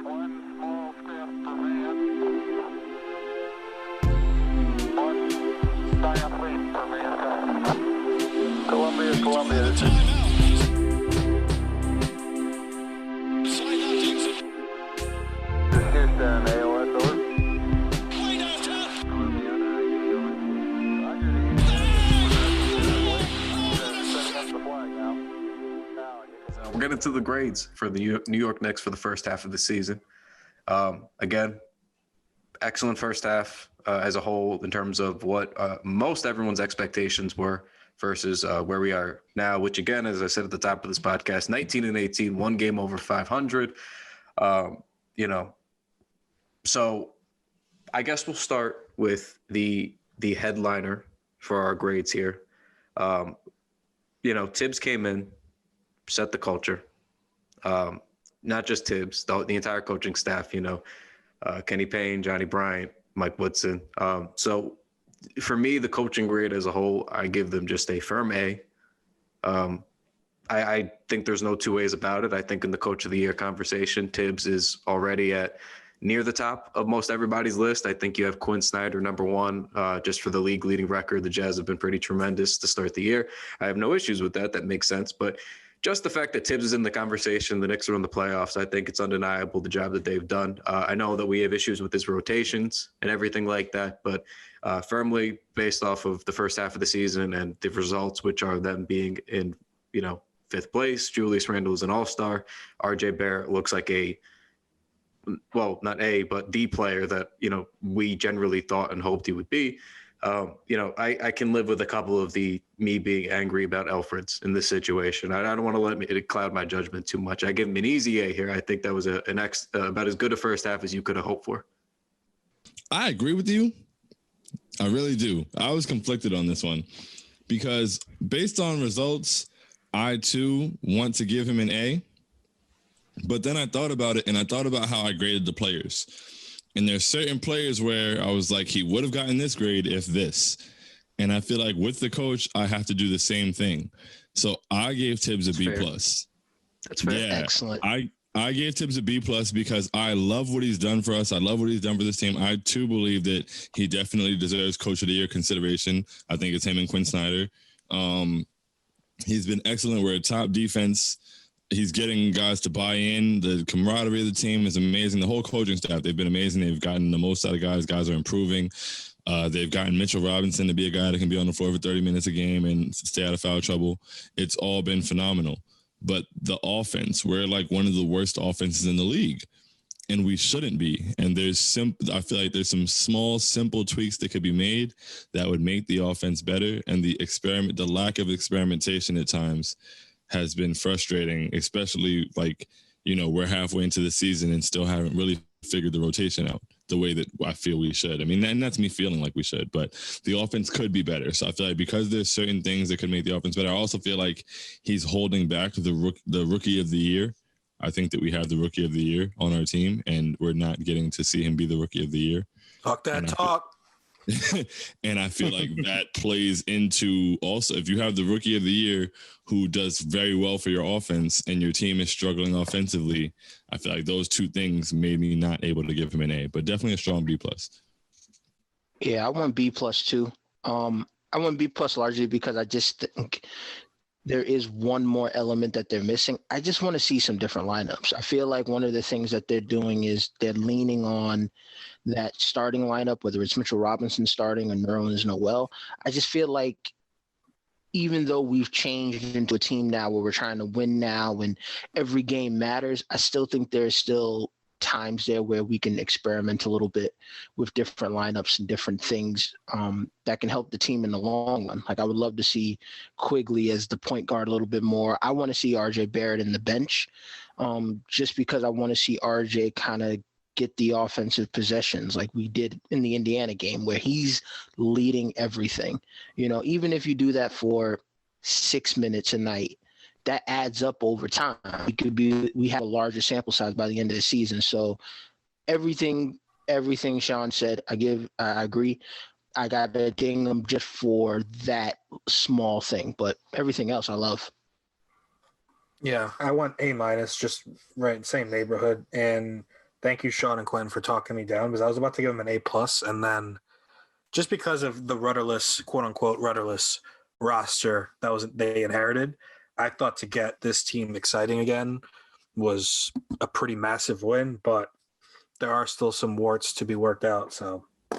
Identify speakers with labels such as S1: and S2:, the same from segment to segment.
S1: One small step for man, one giant leap for mankind. Columbia, this is... Houston, AOS, over.
S2: We're getting to the grades for the New York Knicks for the first half of the season. Again, excellent first half as a whole in terms of what most everyone's expectations were versus where we are now, which again, as I said at the top of this podcast, 19-18, one game over 500. So I guess we'll start with the headliner for our grades here. Tibbs came in, set the culture. Not just Tibbs, the entire coaching staff, Kenny Payne, Johnny Bryant, Mike Woodson. So for me, the coaching grade as a whole, I give them just a firm A. I think there's no two ways about it. I think in the coach of the year conversation, Tibbs is already at near the top of most everybody's list. I think you have Quinn Snyder, number one, just for the league leading record. The Jazz have been pretty tremendous to start the year. I have no issues with that. That makes sense. But just the fact that Tibbs is in the conversation, the Knicks are in the playoffs, I think it's undeniable the job that they've done. I know that we have issues with his rotations and everything like that, but firmly based off of the first half of the season and the results, which are them being in, fifth place, Julius Randle is an all-star. RJ Barrett looks like not the player that, we generally thought and hoped he would be. I can live with a couple of me being angry about Elfrid's in this situation. I don't want to let it cloud my judgment too much. I give him an easy A here. I think that was about as good a first half as you could have hoped for.
S3: I agree with you. I really do. I was conflicted on this one because based on results, I too want to give him an A. But then I thought about it and I thought about how I graded the players. And there's certain players where I was like, he would have gotten this grade if this. And I feel like with the coach, I have to do the same thing. So I gave Tibbs a B plus.
S2: That's fair.
S3: Yeah,
S4: excellent.
S3: I gave Tibbs a B plus because I love what he's done for us. I love what he's done for this team. I too believe that he definitely deserves Coach of the Year consideration. I think it's him and Quinn Snyder. He's been excellent. We're a top defense. He's getting guys to buy in. The camaraderie of the team is amazing. The whole coaching staff, they've been amazing. They've gotten the most out of guys. Guys are improving. They've gotten Mitchell Robinson to be a guy that can be on the floor for 30 minutes a game and stay out of foul trouble. It's all been phenomenal. But the offense, we're like one of the worst offenses in the league. And we shouldn't be. And I feel like there's some small, simple tweaks that could be made that would make the offense better. And the lack of experimentation at times has been frustrating, especially we're halfway into the season and still haven't really figured the rotation out the way that I feel we should. I mean, and that's me feeling like we should, but the offense could be better. So I feel like because there's certain things that could make the offense better, I also feel like he's holding back the rookie of the year. I think that we have the rookie of the year on our team and we're not getting to see him be the rookie of the year.
S5: Talk that talk.
S3: And I feel like that plays into also if you have the rookie of the year who does very well for your offense and your team is struggling offensively, I feel like those two things made me not able to give him an A, but definitely a strong B plus.
S4: Yeah, I want B plus too. I want B plus largely because I just think there is one more element that they're missing. I just want to see some different lineups. I feel like one of the things that they're doing is they're leaning on that starting lineup, whether it's Mitchell Robinson starting or Nerlens Noel. I just feel like even though we've changed into a team now where we're trying to win now and every game matters, I still think there's still times there where we can experiment a little bit with different lineups and different things that can help the team in the long run. Like I would love to see Quigley as the point guard a little bit more. I want to see RJ Barrett in the bench just because I want to see RJ kind of get the offensive possessions like we did in the Indiana game where he's leading everything. Even if you do that for 6 minutes a night, that adds up over time. We have a larger sample size by the end of the season. So everything Shaun said, I agree. I got to ding him just for that small thing, but everything else I love.
S5: Yeah, I want A-, just right, same neighborhood. And Thank you, Shaun and Quentin, for talking me down because I was about to give him an A+, and then just because of the rudderless, quote unquote, rudderless roster they inherited, I thought to get this team exciting again was a pretty massive win, but there are still some warts to be worked out. So I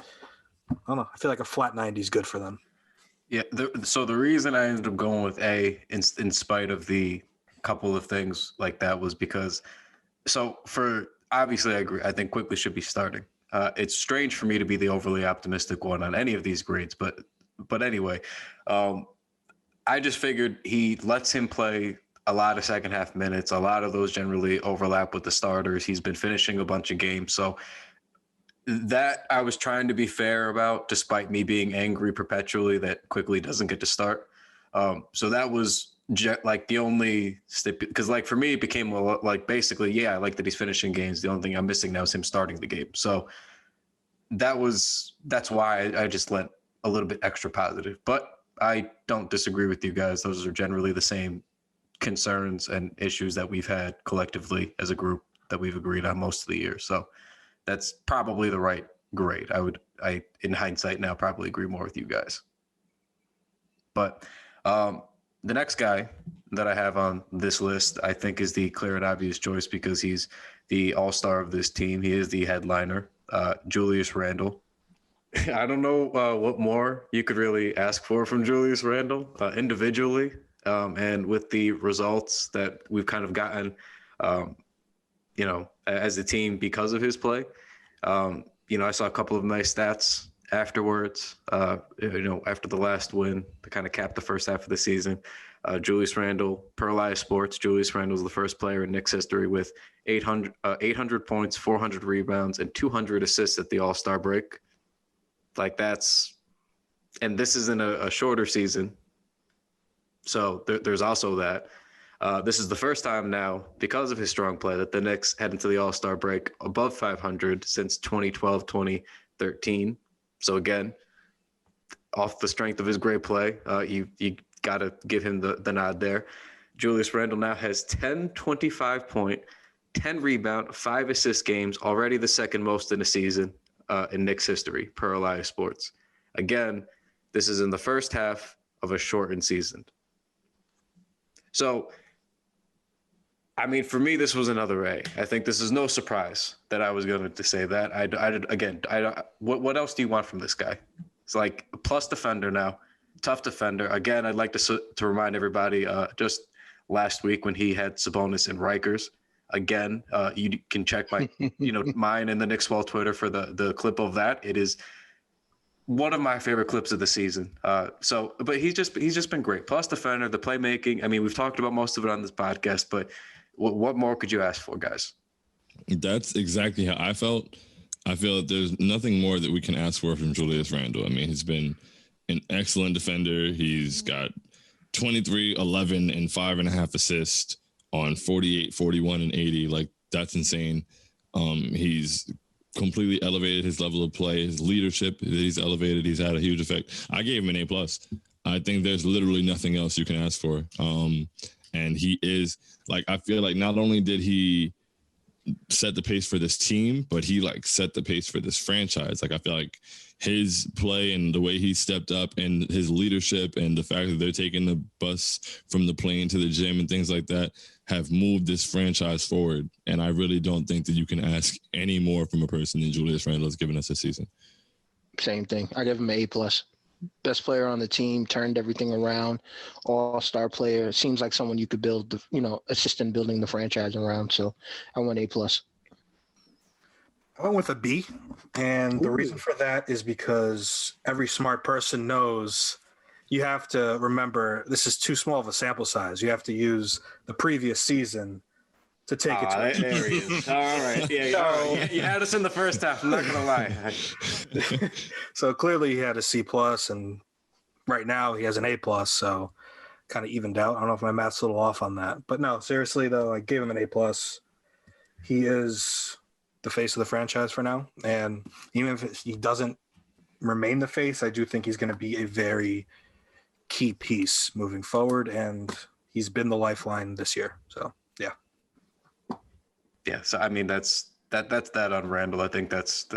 S5: don't know. I feel like a flat 90 is good for them.
S2: Yeah. So the reason I ended up going with A in spite of the couple of things like that was because, obviously I agree. I think Quickly should be starting. It's strange for me to be the overly optimistic one on any of these grades, but anyway, I just figured he lets him play a lot of second half minutes. A lot of those generally overlap with the starters. He's been finishing a bunch of games. So that I was trying to be fair about, despite me being angry perpetually that Quickly doesn't get to start. So that was like the only because like for me, it became like basically, yeah, I like that he's finishing games. The only thing I'm missing now is him starting the game. So that's why I just went a little bit extra positive, but I don't disagree with you guys. Those are generally the same concerns and issues that we've had collectively as a group that we've agreed on most of the year. So that's probably the right grade. I in hindsight now probably agree more with you guys. But the next guy that I have on this list, I think, is the clear and obvious choice because he's the all-star of this team. He is the headliner, Julius Randle. I don't know what more you could really ask for from Julius Randle individually, and with the results that we've kind of gotten, as a team because of his play. I saw a couple of nice stats afterwards, after the last win to kind of cap the first half of the season. Julius Randle, per Elias Sports, Julius Randle is the first player in Knicks history with 800 points, 400 rebounds, and 200 assists at the All-Star break. Like and this is in a shorter season. So there's also that. This is the first time now, because of his strong play, that the Knicks head into the All-Star break above 500 since 2012, 2013. So again, off the strength of his great play, you got to give him the nod there. Julius Randle now has 10 25-point, 10 rebound, 5 assist games, already the second most in a season in Knicks history, per Elias Sports. Again, this is in the first half of a shortened season. So, I mean, for me, this was another A. I think this is no surprise that I was going to say that. What else do you want from this guy? It's like a plus defender now, tough defender. Again, I'd like to remind everybody, just last week when he had Sabonis and Rikers. Again, you can check my, mine and the Knicks Wall Twitter for the clip of that. It is one of my favorite clips of the season. But he's just been great. Plus defender, the playmaking. I mean, we've talked about most of it on this podcast, but what more could you ask for, guys?
S3: That's exactly how I felt. I feel that there's nothing more that we can ask for from Julius Randle. I mean, he's been an excellent defender. He's got 23, 11, and 5.5 assists on 48, 41, and 80. Like, that's insane. He's completely elevated his level of play, his leadership that he's elevated. He's had a huge effect. I gave him an A+. I think there's literally nothing else you can ask for. And he is, like, I feel like not only did he set the pace for this team, but he set the pace for this franchise. Like, I feel like his play and the way he stepped up and his leadership and the fact that they're taking the bus from the plane to the gym and things like that have moved this franchise forward. And I really don't think that you can ask any more from a person than Julius Randle has given us this season.
S4: Same thing. I give him an A+. Best player on the team, turned everything around, all-star player. Seems like someone you could build, assist in building the franchise around. So I went A+.
S5: I went with a B, and the reason for that is because every smart person knows you have to remember this is too small of a sample size. You have to use the previous season to take it to.
S2: There he is. All right. Yeah, all right. You had us in the first half. I'm not going to lie.
S5: So clearly he had a C+, and right now he has an A+, so kind of evened out. I don't know if my math's a little off on that. But no, seriously, though, I gave him an A+. He is the face of the franchise for now. And even if he doesn't remain the face, I do think he's going to be a very key piece moving forward. And he's been the lifeline this year. So, yeah.
S2: Yeah. So, I mean, that's that's that on Randall. I think that's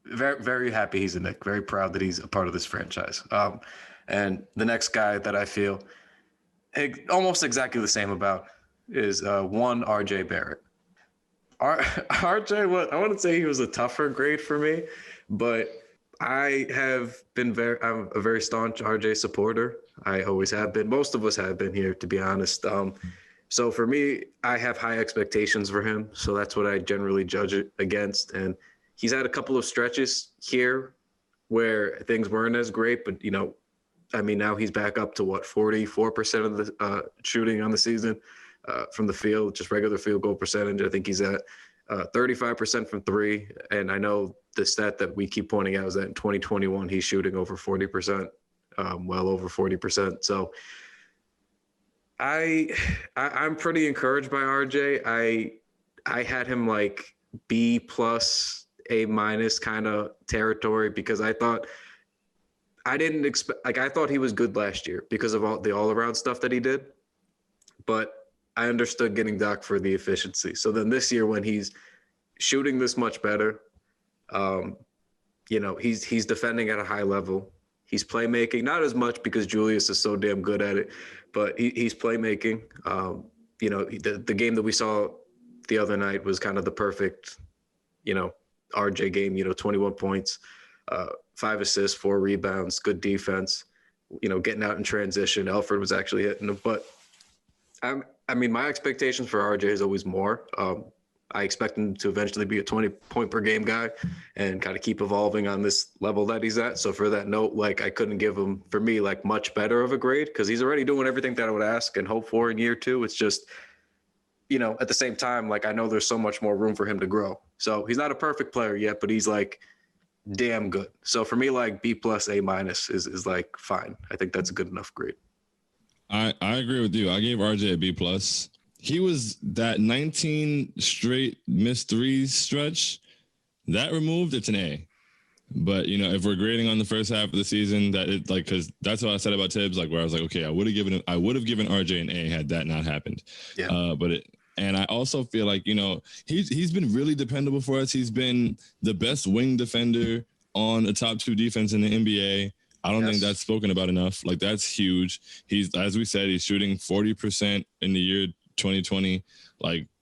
S2: very, very happy he's a Knick. Very proud that he's a part of this franchise. And the next guy that I feel almost exactly the same about is one RJ Barrett. RJ, I wouldn't say he was a tougher grade for me, but I'm a very staunch RJ supporter. I always have been. Most of us have been here, to be honest. So for me, I have high expectations for him. So that's what I generally judge it against. And he's had a couple of stretches here where things weren't as great, but now he's back up to 44% of the shooting on the season from the field, just regular field goal percentage. I think he's at 35% from three. And I know the stat that we keep pointing out is that in 2021, he's shooting over 40%, well over 40%. So I'm pretty encouraged by RJ. I had him like B plus A minus kind of territory because I thought he was good last year because of all the all-around stuff that he did, but I understood getting docked for the efficiency. So then this year when he's shooting this much better, he's defending at a high level. He's playmaking, not as much because Julius is so damn good at it, but he's playmaking. The game that we saw the other night was kind of the perfect, RJ game, 21 points, 5 assists, 4 rebounds, good defense, getting out in transition. Alfred was actually hitting him. But, my expectations for RJ is always more. I expect him to eventually be a 20-point per game guy and kind of keep evolving on this level that he's at. So for that note, I couldn't give him, for me, much better of a grade because he's already doing everything that I would ask and hope for in year 2. It's just, at the same time, I know there's so much more room for him to grow. So he's not a perfect player yet, but he's damn good. So for me, B plus A minus is fine. I think that's a good enough grade.
S3: I agree with you. I gave RJ a B plus. He was that 19 straight missed threes stretch that removed. It's an A. But if we're grading on the first half of the season, because that's what I said about Tibbs, where I was okay, I would have given RJ an A had that not happened. Yeah. And I also feel he's been really dependable for us. He's been the best wing defender on a top 2 defense in the NBA. I don't think that's spoken about enough. That's huge. He's, as we said, he's shooting 40% in the year 2020.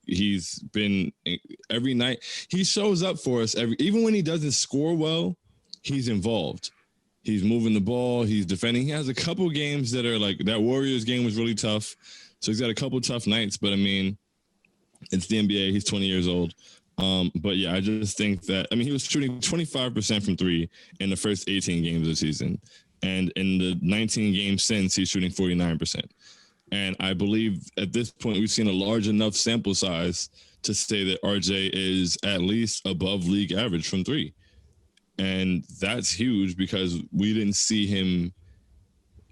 S3: He's been every night. He shows up for us even when he doesn't score well, he's involved. He's moving the ball. He's defending. He has a couple games that are that Warriors game was really tough. So he's got a couple tough nights, but it's the NBA. He's 20 years old. But yeah, I just think that, he was shooting 25% from 3 in the first 18 games of the season. And in the 19 games since, he's shooting 49%. And I believe at this point, we've seen a large enough sample size to say that RJ is at least above league average from 3. And that's huge because we didn't see him.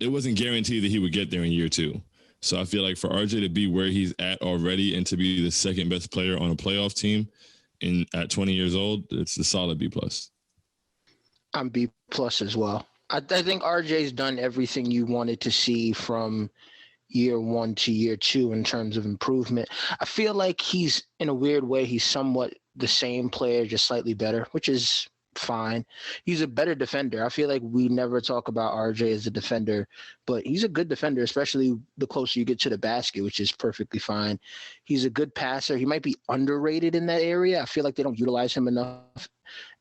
S3: It wasn't guaranteed that he would get there in year 2. So I feel for RJ to be where he's at already and to be the second best player on a playoff team at 20 years old, it's a solid B plus.
S4: I'm B plus as well. I think RJ's done everything you wanted to see from year 1 to year 2 in terms of improvement. I feel he's, in a weird way, he's somewhat the same player, just slightly better, which is fine. He's a better defender. I feel we never talk about RJ as a defender, but he's a good defender, especially the closer you get to the basket, which is perfectly fine. He's a good passer. He might be underrated in that area. I feel they don't utilize him enough.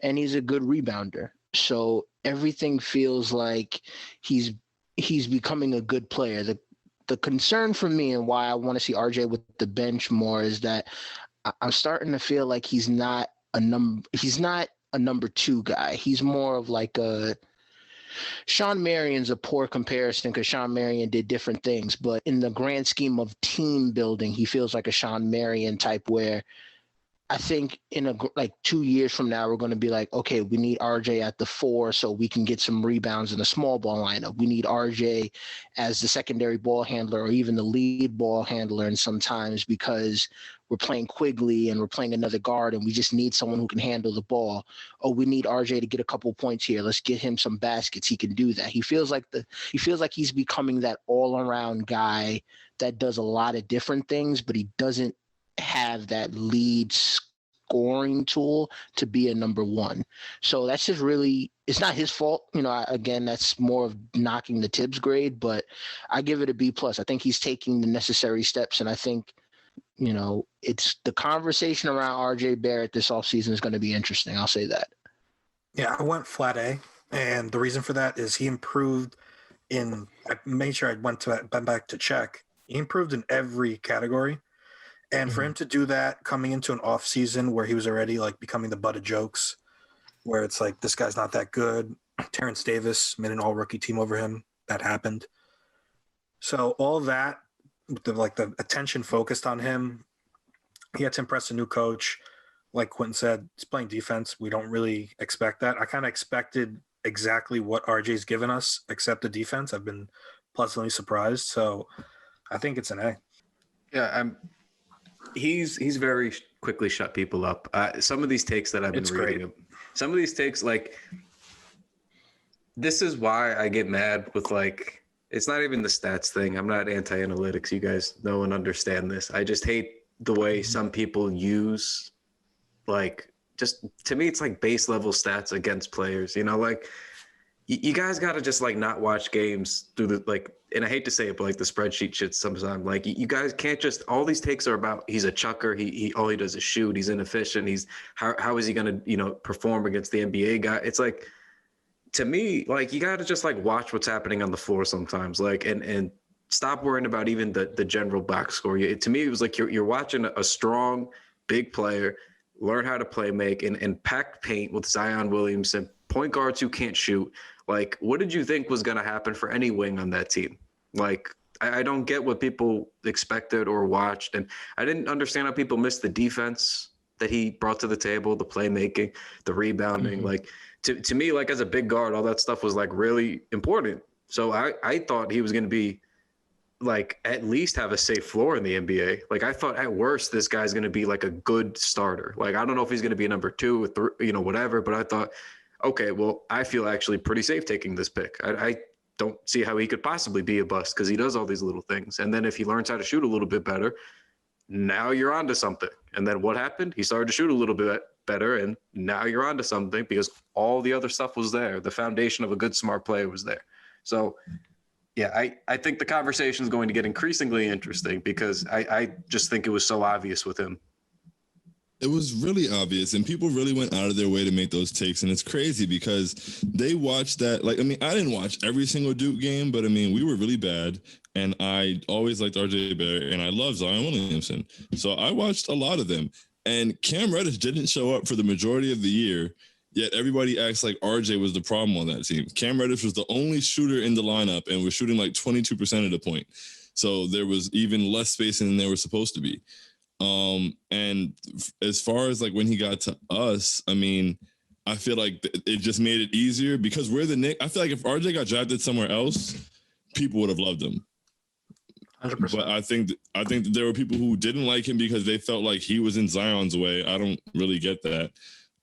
S4: And he's a good rebounder. So everything feels he's becoming a good player. The concern for me and why I want to see RJ with the bench more is that I'm starting to feel he's not a number 2 guy. He's more of a Shaun Marion's a poor comparison because Shaun Marion did different things, but in the grand scheme of team building, he feels like a Shaun Marion type where I think in 2 years from now, we're going to be okay, we need RJ at the 4 so we can get some rebounds in a small ball lineup. We need RJ as the secondary ball handler or even the lead ball handler. And sometimes because we're playing Quigley and we're playing another guard and we just need someone who can handle the ball. Oh, we need RJ to get a couple points here. Let's get him some baskets. He can do that. He feels like he's becoming that all around guy that does a lot of different things, but he doesn't have that lead scoring tool to be a number one. So that's just really, it's not his fault. Again, that's more of knocking the Tibbs grade, but I give it a B+. I think he's taking the necessary steps, and I think, it's the conversation around RJ Barrett this offseason is going to be interesting. I'll say that.
S5: Yeah, I went flat A, and the reason for that is he improved I made sure I went back to check. He improved in every category. And for him to do that coming into an off season where he was already like becoming the butt of jokes, where it's like, this guy's not that good. Terrence Davis made an all rookie team over him. That happened. So all that, the attention focused on him, he had to impress a new coach. Like Quentin said, he's playing defense. We don't really expect that. I kind of expected exactly what RJ's given us, except the defense. I've been pleasantly surprised. So I think it's an A.
S2: Yeah, he's very quickly shut people up. Some of these takes that I've been reading, some of these takes, like, this is why I get mad with, like, it's not even the stats thing. I'm not anti-analytics. You guys know and understand this. I just hate the way some people use, like, just, to me, it's like base level stats against players, like you guys got to just like not watch games through the, like, and I hate to say it, but like the spreadsheet shit sometimes, like you guys can't just, all these takes are about, he's a chucker. He all he does is shoot. He's inefficient. How is he going to, perform against the NBA guy? It's like, to me, like, you got to just like watch what's happening on the floor sometimes, like, and stop worrying about even the general box score. To me, it was like, you're watching a strong, big player learn how to play make and pack paint with Zion Williamson, point guards who can't shoot. Like, what did you think was going to happen for any wing on that team? Like, I don't get what people expected or watched. And I didn't understand how people missed the defense that he brought to the table, the playmaking, the rebounding. Like, to me, like, as a big guard, all that stuff was like really important. So I thought he was going to be, like, at least have a safe floor in the NBA. Like, I thought at worst, this guy's going to be like a good starter. Like, I don't know if he's going to be a number 2 or 3, whatever, but I thought, okay, well, I feel actually pretty safe taking this pick. I don't see how he could possibly be a bust because he does all these little things. And then if he learns how to shoot a little bit better, now you're onto something. And then what happened? He started to shoot a little bit better, and now you're onto something because all the other stuff was there. The foundation of a good, smart player was there. So, yeah, I think the conversation is going to get increasingly interesting because I just think it was so obvious with him.
S3: It was really obvious, and people really went out of their way to make those takes, and it's crazy because they watched that. Like, I mean, I didn't watch every single Duke game, but I mean, we were really bad, and I always liked RJ Barrett, and I love Zion Williamson, so I watched a lot of them. And Cam Reddish didn't show up for the majority of the year, yet everybody acts like RJ was the problem on that team. Cam Reddish was the only shooter in the lineup and was shooting like 22% at a point, so there was even less spacing than there was supposed to be. And as far as like when he got to us, I mean, I feel like it just made it easier because we're the Knicks. I feel like if RJ got drafted somewhere else, people would have loved him.
S5: 100%.
S3: But I think that there were people who didn't like him because they felt like he was in Zion's way. I don't really get that.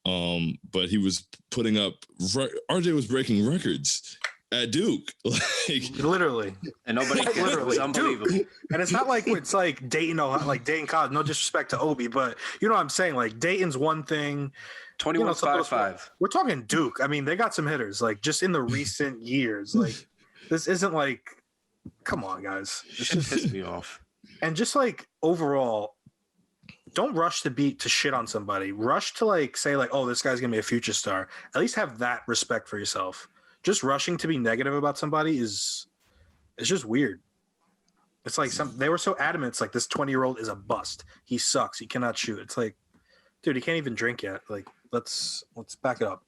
S3: But he was putting up, RJ was breaking records at Duke, like
S5: literally,
S2: and nobody cared. It was unbelievable.
S5: Duke. And it's not like it's like Dayton, like Dayton College. No disrespect to Obi, but you know what I'm saying. Like Dayton's one thing.
S2: 21-5-5.
S5: We're talking Duke. I mean, they got some hitters. Like just in the recent years, like this isn't like. Come on, guys.
S2: This just pissed me off.
S5: And just like overall, don't rush to shit on somebody. Rush to like say like, oh, this guy's gonna be a future star. At least have that respect for yourself. Just rushing to be negative about somebody it's just weird. It's like they were so adamant. It's like this 20-year-old is a bust. He sucks. He cannot shoot. It's like, dude, he can't even drink yet. Like, let's back it up.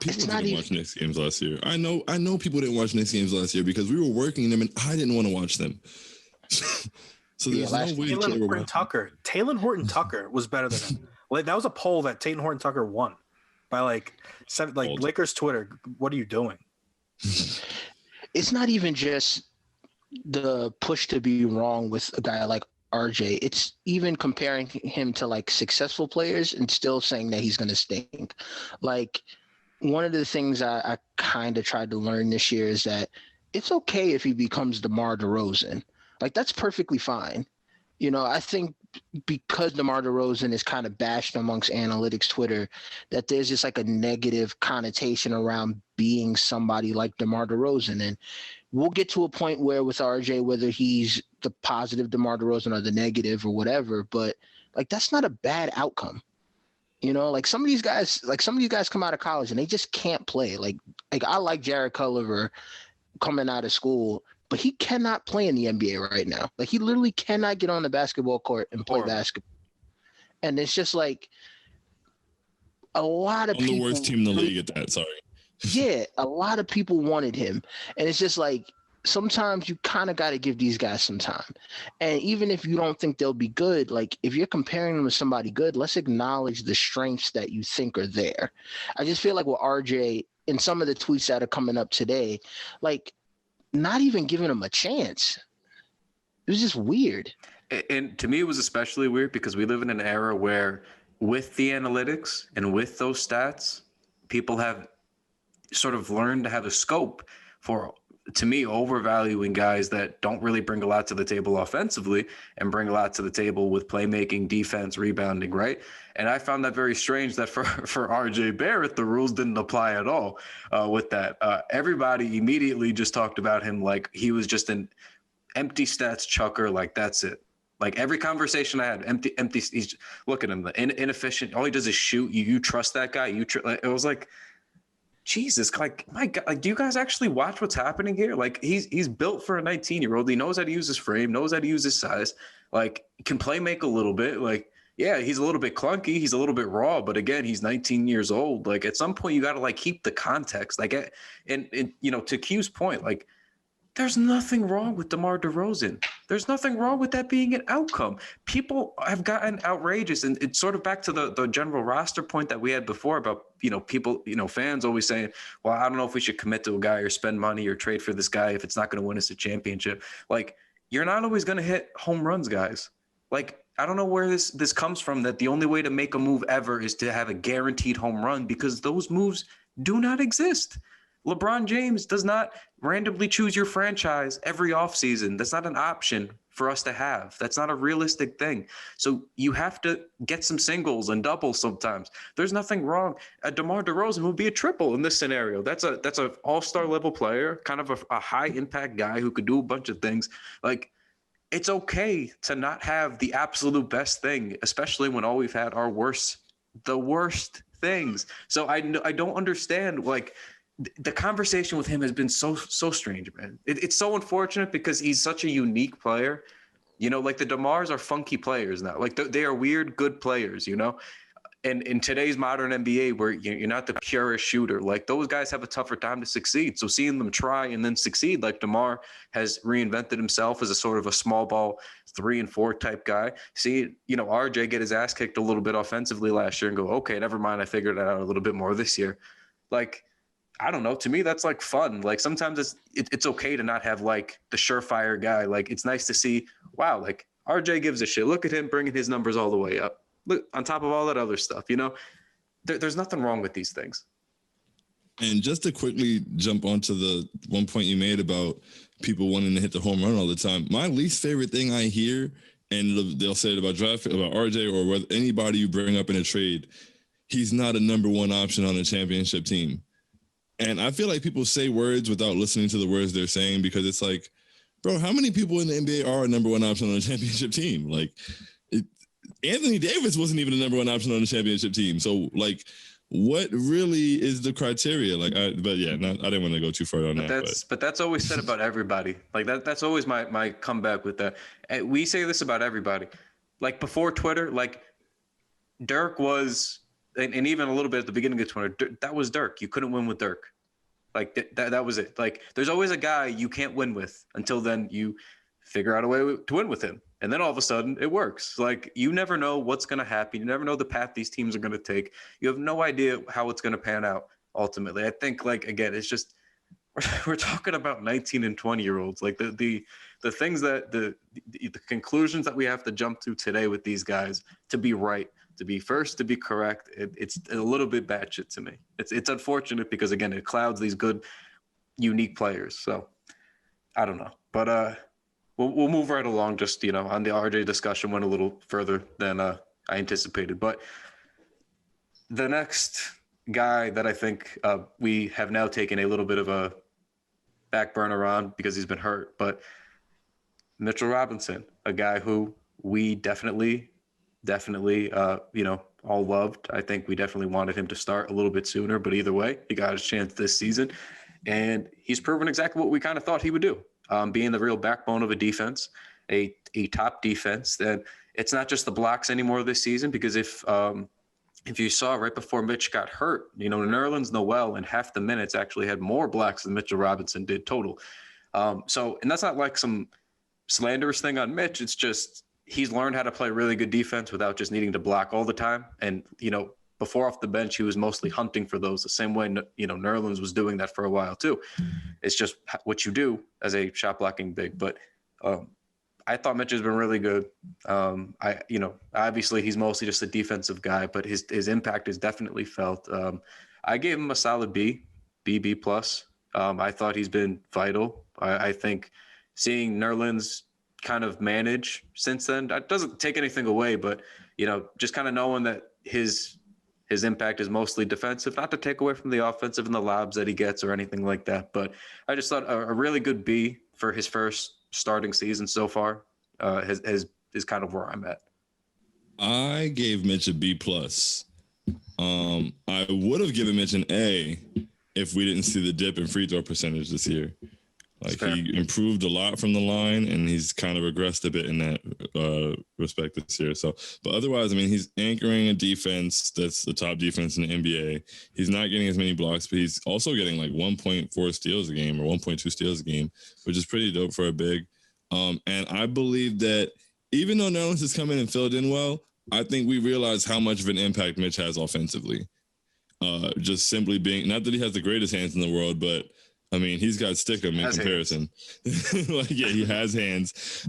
S3: People didn't watch Knicks games last year. I know people didn't watch Knicks games last year because we were working them and I didn't want to watch them. So there's no way
S5: Taylor Horton Tucker was better than him. Like that was a poll that Taylor Horton Tucker won. By like 7, like Lakers Twitter, what are you doing?
S4: It's not even just the push to be wrong with a guy like RJ. It's even comparing him to like successful players and still saying that he's going to stink. Like one of the things I kind of tried to learn this year is that it's okay if he becomes DeMar DeRozan. Like that's perfectly fine. I think because DeMar DeRozan is kind of bashed amongst analytics Twitter, that there's just like a negative connotation around being somebody like DeMar DeRozan. And we'll get to a point where with RJ, whether he's the positive DeMar DeRozan or the negative or whatever, but like that's not a bad outcome. You know, like some of these guys come out of college and they just can't play. Like I like Jared Culver coming out of school, but he cannot play in the NBA right now. Like he literally cannot get on the basketball court and play basketball. And it's just like a lot of people.
S3: The worst team in the league at that. Sorry.
S4: Yeah, a lot of people wanted him, and it's just like sometimes you kind of got to give these guys some time. And even if you don't think they'll be good, like if you're comparing them to somebody good, let's acknowledge the strengths that you think are there. I just feel like with RJ in some of the tweets that are coming up today, like not even giving him a chance. It was just weird.
S2: And to me, it was especially weird because we live in an era where with the analytics and with those stats, people have sort of learned to have a scope for, to me, overvaluing guys that don't really bring a lot to the table offensively and bring a lot to the table with playmaking, defense, rebounding, right? And I found that very strange that for RJ Barrett, the rules didn't apply at all with that. Everybody immediately just talked about him like he was just an empty stats chucker, like that's it. Like every conversation I had, empty. He's look at him, the inefficient. All he does is shoot. You trust that guy? It was like, Jesus, like my God, like do you guys actually watch what's happening here? Like he's built for a 19-year-old. He knows how to use his frame, knows how to use his size. Like can play make a little bit. Like yeah, he's a little bit clunky, he's a little bit raw, but again, he's 19 years old. Like at some point, you got to like keep the context. Like and you know, to Q's point, like. There's nothing wrong with DeMar DeRozan. There's nothing wrong with that being an outcome. People have gotten outrageous, and it's sort of back to the general roster point that we had before about, you know, people, you know, fans always saying, well, I don't know if we should commit to a guy or spend money or trade for this guy if it's not going to win us a championship. Like, you're not always going to hit home runs, guys. Like, I don't know where this comes from, that the only way to make a move ever is to have a guaranteed home run, because those moves do not exist. LeBron James does not randomly choose your franchise every offseason. That's not an option for us to have. That's not a realistic thing. So you have to get some singles and doubles sometimes. There's nothing wrong. DeMar DeRozan would be a triple in this scenario. That's a all-star level player, kind of a high impact guy who could do a bunch of things. Like, it's okay to not have the absolute best thing, especially when all we've had are the worst things. So I don't understand, like, the conversation with him has been so strange, man. It's so unfortunate because he's such a unique player. You know, like the DeMars are funky players now. Like they are weird, good players, you know? And in today's modern NBA where you're not the purest shooter, like those guys have a tougher time to succeed. So seeing them try and then succeed, like DeMar has reinvented himself as a sort of a small ball 3 and 4 type guy. See, you know, RJ get his ass kicked a little bit offensively last year and go, okay, never mind. I figured it out a little bit more this year. Like, I don't know. To me, that's like fun. Like sometimes it's okay to not have like the surefire guy. Like it's nice to see, wow, like RJ gives a shit. Look at him bringing his numbers all the way up. Look, on top of all that other stuff, you know, there's nothing wrong with these things.
S3: And just to quickly jump onto the one point you made about people wanting to hit the home run all the time. My least favorite thing I hear, and they'll say it about draft, about RJ or whether anybody you bring up in a trade, he's not a number one option on a championship team. And I feel like people say words without listening to the words they're saying, because it's like, bro, how many people in the NBA are a number one option on a championship team? Like, Anthony Davis wasn't even a number one option on a championship team. So, like, what really is the criteria? Like, I didn't want to go too far on that.
S2: But that's always said about everybody. Like, that's always my comeback with that. And we say this about everybody. Like, before Twitter, like, Dirk was... And even a little bit at the beginning of Twitter, that was Dirk. You couldn't win with Dirk. Like that was it. Like there's always a guy you can't win with until then you figure out a way to win with him. And then all of a sudden it works. Like you never know what's going to happen. You never know the path these teams are going to take. You have no idea how it's going to pan out ultimately. I think, like, again, it's just we're talking about 19 and 20-year-olds. Like the things that the conclusions that we have to jump to today with these guys to be right, to be first, to be correct, it's a little bit batshit to me. It's unfortunate because, again, it clouds these good, unique players. So I don't know. But we'll move right along. Just, on the RJ discussion went a little further than I anticipated. But the next guy that I think we have now taken a little bit of a back burner on because he's been hurt, but Mitchell Robinson, a guy who we definitely, all loved. I think we definitely wanted him to start a little bit sooner, but either way, he got his chance this season, and he's proven exactly what we kind of thought he would do, being the real backbone of a defense, a top defense. That it's not just the blocks anymore this season, because if you saw right before Mitch got hurt, Nerlens Noel in half the minutes actually had more blocks than Mitchell Robinson did total. And that's not like some slanderous thing on Mitch. It's just he's learned how to play really good defense without just needing to block all the time. And, before off the bench, he was mostly hunting for those the same way, Nerlens was doing that for a while too. It's just what you do as a shot blocking big. But I thought Mitch has been really good. Obviously he's mostly just a defensive guy, but his impact is definitely felt. I gave him a solid B+. I thought he's been vital. I think seeing Nerlens kind of manage since then, that doesn't take anything away, but just kind of knowing that his impact is mostly defensive, not to take away from the offensive and the lobs that he gets or anything like that. But I just thought a really good B for his first starting season so far is kind of where I'm at.
S3: I gave Mitch a B+. I would have given Mitch an A if we didn't see the dip in free throw percentage this year. Like, he improved a lot from the line, and he's kind of regressed a bit in that respect this year. So, but otherwise, I mean, he's anchoring a defense that's the top defense in the NBA. He's not getting as many blocks, but he's also getting like 1.4 steals a game or 1.2 steals a game, which is pretty dope for a big. And I believe that even though Nerlens has come in and filled in well, I think we realize how much of an impact Mitch has offensively. Just simply being, not that he has the greatest hands in the world, but I mean, he's got stickum in comparison. He has hands.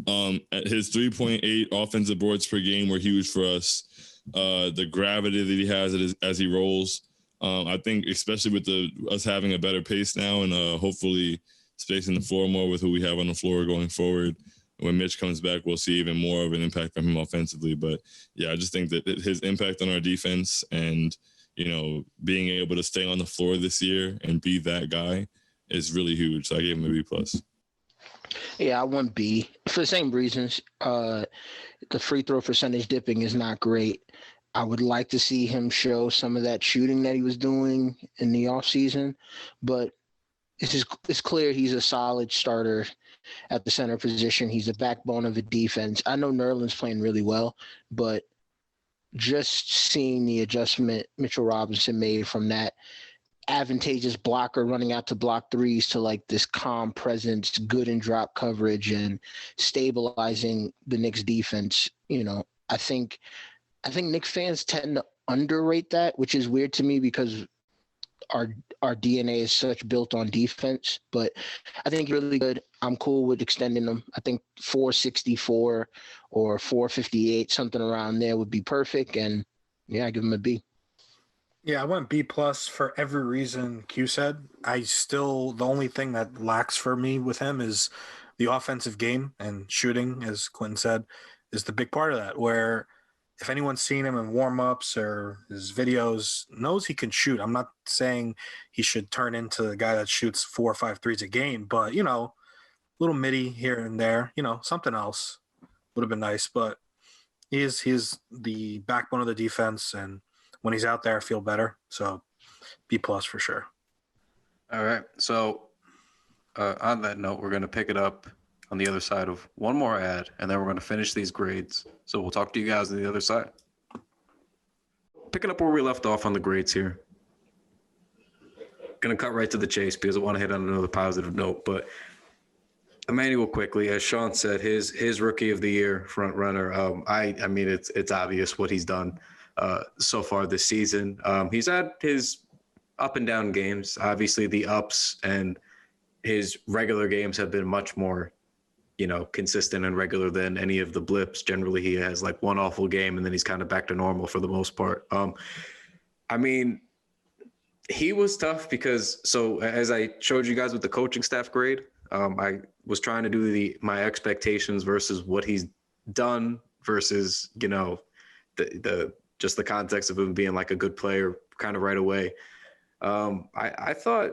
S3: At his 3.8 offensive boards per game were huge for us. The gravity that he has as he rolls. I think especially with us having a better pace now and hopefully spacing the floor more with who we have on the floor going forward. When Mitch comes back, we'll see even more of an impact from him offensively. But yeah, I just think that his impact on our defense and, being able to stay on the floor this year and be that guy is really huge. So I gave him a B+.
S4: Yeah, I went B for the same reasons. The free throw percentage dipping is not great. I would like to see him show some of that shooting that he was doing in the offseason, but it's clear he's a solid starter at the center position. He's the backbone of the defense. I know Nerlens playing really well, but just seeing the adjustment Mitchell Robinson made from that advantageous blocker running out to block threes to like this calm presence, good in drop coverage and stabilizing the Knicks defense. I think Knicks fans tend to underrate that, which is weird to me because our DNA is such built on defense, but I think really good. I'm cool with extending them. I think 464 or 458, something around there would be perfect. And yeah, I give him a B.
S5: Yeah, I went B+ for every reason Q said. The only thing that lacks for me with him is the offensive game, and shooting, as Quentin said, is the big part of that, where if anyone's seen him in warm-ups or his videos, knows he can shoot. I'm not saying he should turn into the guy that shoots 4 or 5 threes a game, but, little midi here and there, something else would have been nice. But he's the backbone of the defense, and when he's out there, I feel better. So B+ for sure.
S2: All right. So on that note, we're going to pick it up on the other side of one more ad, and then we're going to finish these grades. So we'll talk to you guys on the other side. Picking up where we left off on the grades here. Going to cut right to the chase because I want to hit on another positive note. But Emmanuel quickly, as Shaun said, his rookie of the year front runner. I mean, it's obvious what he's done so far this season. He's had his up and down games. Obviously, the ups and his regular games have been much more, consistent and regular than any of the blips. Generally, he has like one awful game and then he's kind of back to normal for the most part. I mean, he was tough because, so as I showed you guys with the coaching staff grade, I was trying to do my expectations versus what he's done versus, the just the context of him being like a good player kind of right away. I thought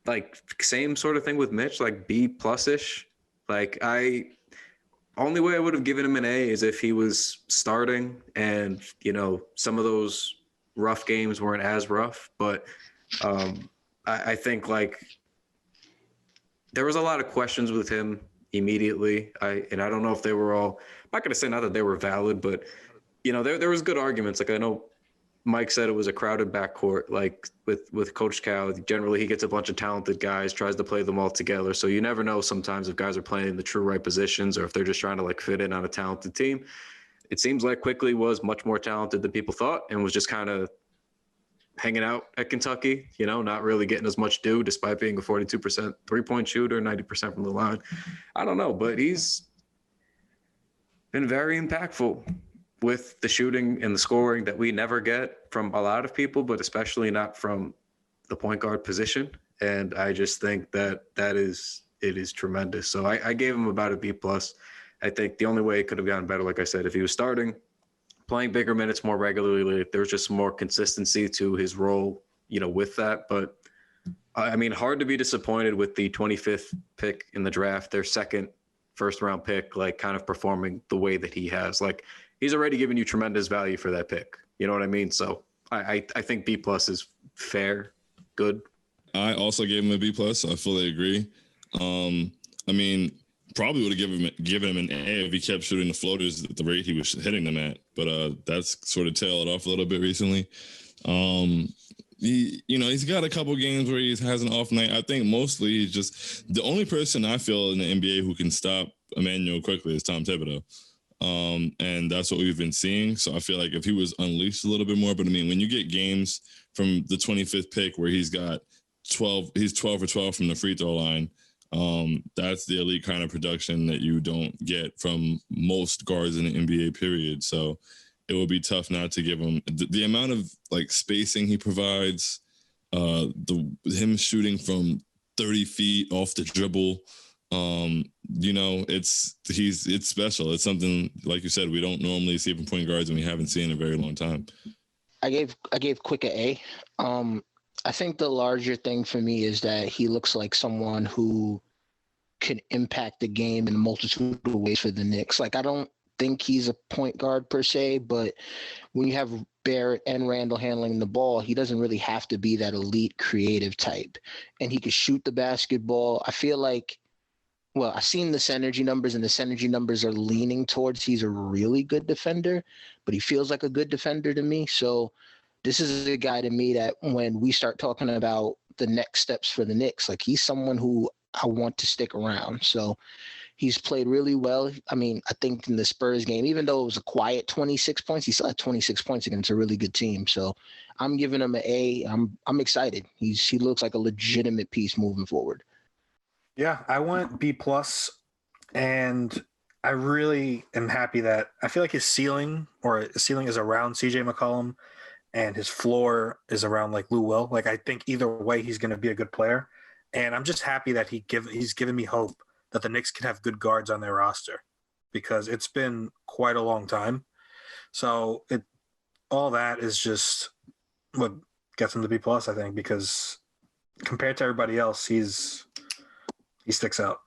S2: like same sort of thing with Mitch, like B plus-ish. Like only way I would have given him an A is if he was starting and, some of those rough games weren't as rough. But I think like there was a lot of questions with him immediately. I don't know if they were all, I'm not going to say not that they were valid, but, there was good arguments. Like I know Mike said it was a crowded backcourt, like with Coach Cal. Generally, he gets a bunch of talented guys, tries to play them all together. So you never know sometimes if guys are playing in the true right positions or if they're just trying to like fit in on a talented team. It seems like Quickley was much more talented than people thought and was just kind of hanging out at Kentucky, not really getting as much due despite being a 42% three-point shooter, 90% from the line. I don't know, but he's been very impactful with the shooting and the scoring that we never get from a lot of people, but especially not from the point guard position. And I just think that it is tremendous. So I gave him about a B plus. I think the only way it could have gotten better, like I said, if he was starting, playing bigger minutes more regularly, if there was just more consistency to his role, with that. But I mean, hard to be disappointed with the 25th pick in the draft, their second first round pick, like kind of performing the way that he has. Like he's already given you tremendous value for that pick. You know what I mean? So I think B plus is fair, good.
S3: I also gave him a B plus. I fully agree. I mean, probably would have given him an A if he kept shooting the floaters at the rate he was hitting them at. But that's sort of tailed off a little bit recently. He's got a couple games where he has an off night. I think mostly he's just the only person I feel in the NBA who can stop Emmanuel quickly is Tom Thibodeau. And that's what we've been seeing. So I feel like if he was unleashed a little bit more, but I mean, when you get games from the 25th pick where he's 12 for 12 from the free throw line, that's the elite kind of production that you don't get from most guards in the NBA period. So it would be tough not to give him the amount of like spacing he provides, him shooting from 30 feet off the dribble. It's special. It's something, like you said, we don't normally see from point guards and we haven't seen in a very long time.
S4: I gave Quick an A. I think the larger thing for me is that he looks like someone who can impact the game in a multitude of ways for the Knicks. Like, I don't think he's a point guard per se, but when you have Barrett and Randall handling the ball, he doesn't really have to be that elite creative type. And he can shoot the basketball. I feel like, well, I've seen the synergy numbers, and the synergy numbers are leaning towards he's a really good defender, but he feels like a good defender to me. So this is a guy to me that when we start talking about the next steps for the Knicks, like he's someone who I want to stick around. So he's played really well. I mean, I think in the Spurs game, even though it was a quiet 26 points, he still had 26 points against a really good team. So I'm giving him an A. I'm excited. He looks like a legitimate piece moving forward.
S5: Yeah, I went B plus, and I really am happy that I feel like his ceiling is around CJ McCollum, and his floor is around like Lou Will. Like I think either way he's going to be a good player, and I'm just happy that he's given me hope that the Knicks can have good guards on their roster, because it's been quite a long time. So all that is just what gets him to B plus, I think, because compared to everybody else, he sticks out.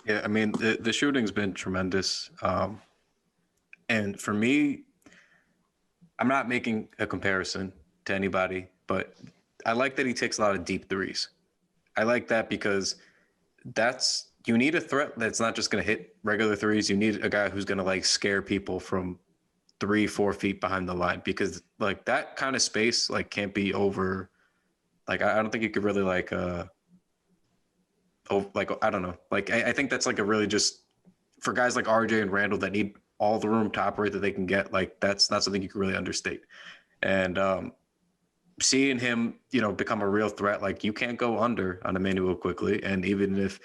S2: Yeah, I mean, the shooting's been tremendous. And for me, I'm not making a comparison to anybody, but I like that he takes a lot of deep threes. I like that because you need a threat that's not just going to hit regular threes. You need a guy who's going to like scare people from 3-4 feet behind the line, because like that kind of space like can't be over. Like I don't think you could really like I don't know. Like I think that's like a really just for guys like RJ and Randall that need all the room to operate that they can get. Like that's not something you can really understate. And seeing him, become a real threat, like you can't go under on Emmanuel quickly. And even if,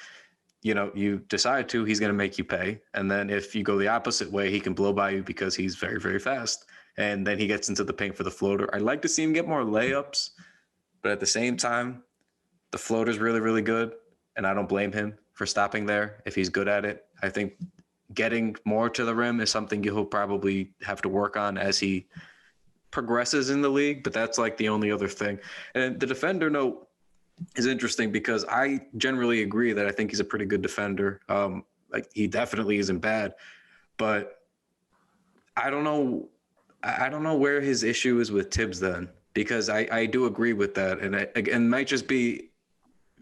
S2: you decide to, he's going to make you pay. And then if you go the opposite way, he can blow by you because he's very, very fast. And then he gets into the paint for the floater. I'd like to see him get more layups, but at the same time, the floater's really, really good. And I don't blame him for stopping there if he's good at it. I think getting more to the rim is something he'll probably have to work on as he progresses in the league, but that's like the only other thing. And the defender note is interesting because I generally agree that I think he's a pretty good defender. Like he definitely isn't bad, but I don't know where his issue is with Tibbs then, because I do agree with that. And it might just be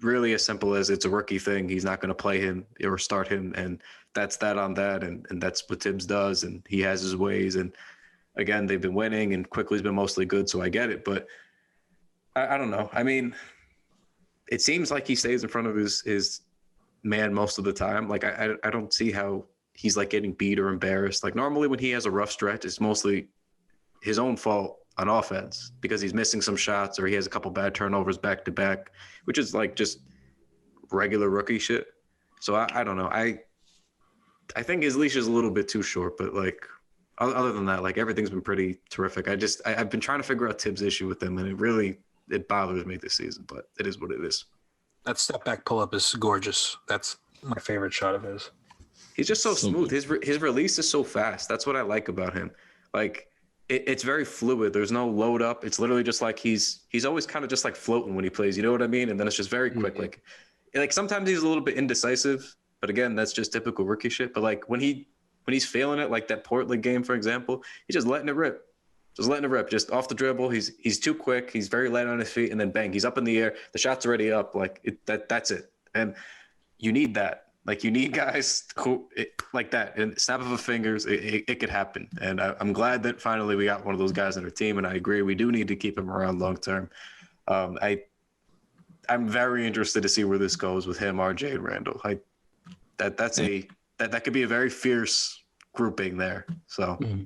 S2: really as simple as it's a rookie thing. He's not going to play him or start him. And that's that on that. And that's what Tibbs does. And he has his ways. And again, they've been winning and Quickly's been mostly good. So I get it. But I don't know. I mean, it seems like he stays in front of his man most of the time. Like I don't see how he's like getting beat or embarrassed. Like normally when he has a rough stretch, it's mostly his own fault on offense because he's missing some shots or he has a couple bad turnovers back to back, which is like just regular rookie shit. So I don't know. I think his leash is a little bit too short, but like other than that, like everything's been pretty terrific. I've been trying to figure out Tibbs' issue with him, and it bothers me this season, but it is what it is.
S5: That step back pull up is gorgeous. That's my favorite shot of his.
S2: He's just so smooth. His release is so fast. That's what I like about him. Like it's very fluid. There's no load up. It's literally just like he's always kind of just like floating when he plays. You know what I mean? And then it's just very quick. Mm-hmm. Like sometimes he's a little bit indecisive, but again, that's just typical rookie shit. But like when he's failing it, like that Portland game, for example, he's just letting it rip. Just off the dribble. He's too quick. He's very light on his feet, and then bang, he's up in the air. The shot's already up. Like that's it. And you need that. Like you need guys who like that. And snap of a fingers, it could happen. And I'm glad that finally we got one of those guys on our team. And I agree, we do need to keep him around long term. I'm very interested to see where this goes with him, RJ, and Randall. That could be a very fierce grouping there. So. Mm-hmm.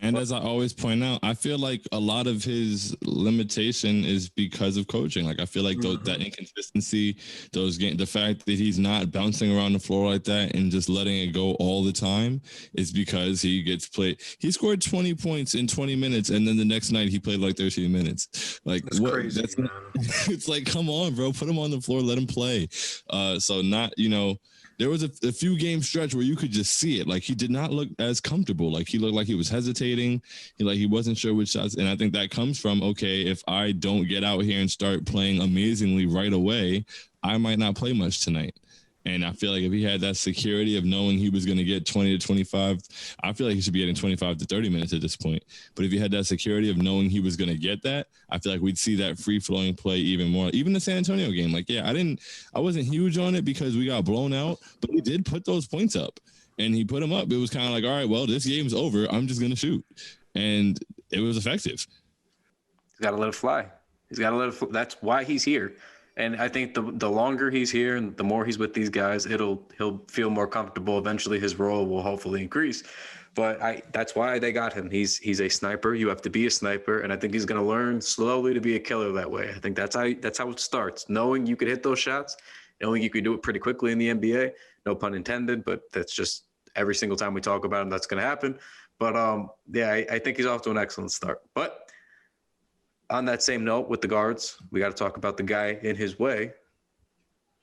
S3: And as I always point out, I feel like a lot of his limitation is because of coaching. Like I feel like that inconsistency, the fact that he's not bouncing around the floor like that and just letting it go all the time is because he gets played. He scored 20 points in 20 minutes, and then the next night he played like 13 minutes. Like
S5: that's
S3: what?
S5: Crazy, man.
S3: It's like, come on, bro, put him on the floor, let him play. So not, there was a few game stretch where you could just see it. Like he did not look as comfortable. Like he looked like he was hesitating. He wasn't sure which shots. And I think that comes from, okay, if I don't get out here and start playing amazingly right away, I might not play much tonight. And I feel like if he had that security of knowing he was going to get 20 to 25, I feel like he should be getting 25 to 30 minutes at this point. But if he had that security of knowing he was going to get that, I feel like we'd see that free-flowing play even more. Even the San Antonio game, like, yeah, I wasn't huge on it because we got blown out, but he did put those points up. And he put them up. It was kind of like, all right, well, this game's over. I'm just going to shoot. And it was effective.
S2: He's got to let it fly. That's why he's here. And I think the longer he's here and the more he's with these guys, he'll feel more comfortable. Eventually his role will hopefully increase. But that's why they got him. He's a sniper. You have to be a sniper. And I think he's going to learn slowly to be a killer that way. I think that's how it starts. Knowing you could hit those shots, knowing you could do it pretty quickly in the NBA. No pun intended, but that's just every single time we talk about him, that's going to happen. But I think he's off to an excellent start. But on that same note, with the guards, we got to talk about the guy in his way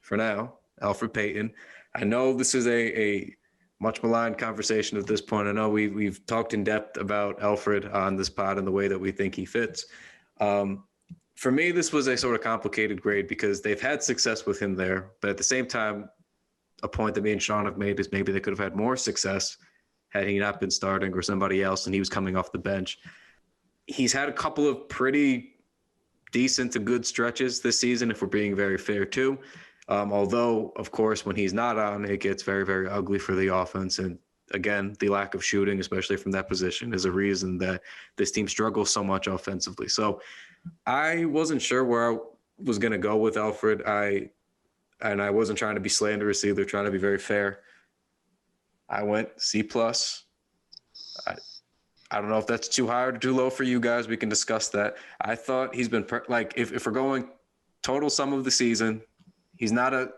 S2: for now, Elfrid Payton. I know this is a much maligned conversation at this point. I know we've talked in depth about Elfrid on this pod and the way that we think he fits. For me, this was a sort of complicated grade because they've had success with him there. But at the same time, a point that me and Shaun have made is maybe they could have had more success had he not been starting or somebody else and he was coming off the bench. He's had a couple of pretty decent to good stretches this season, if we're being very fair too. Although, of course, when he's not on, it gets very, very ugly for the offense. And again, the lack of shooting, especially from that position, is a reason that this team struggles so much offensively. So I wasn't sure where I was going to go with Elfrid. I wasn't trying to be slanderous either, trying to be very fair. I went C+. I don't know if that's too high or too low for you guys. We can discuss that. I thought he's been if we're going total sum of the season, he's not a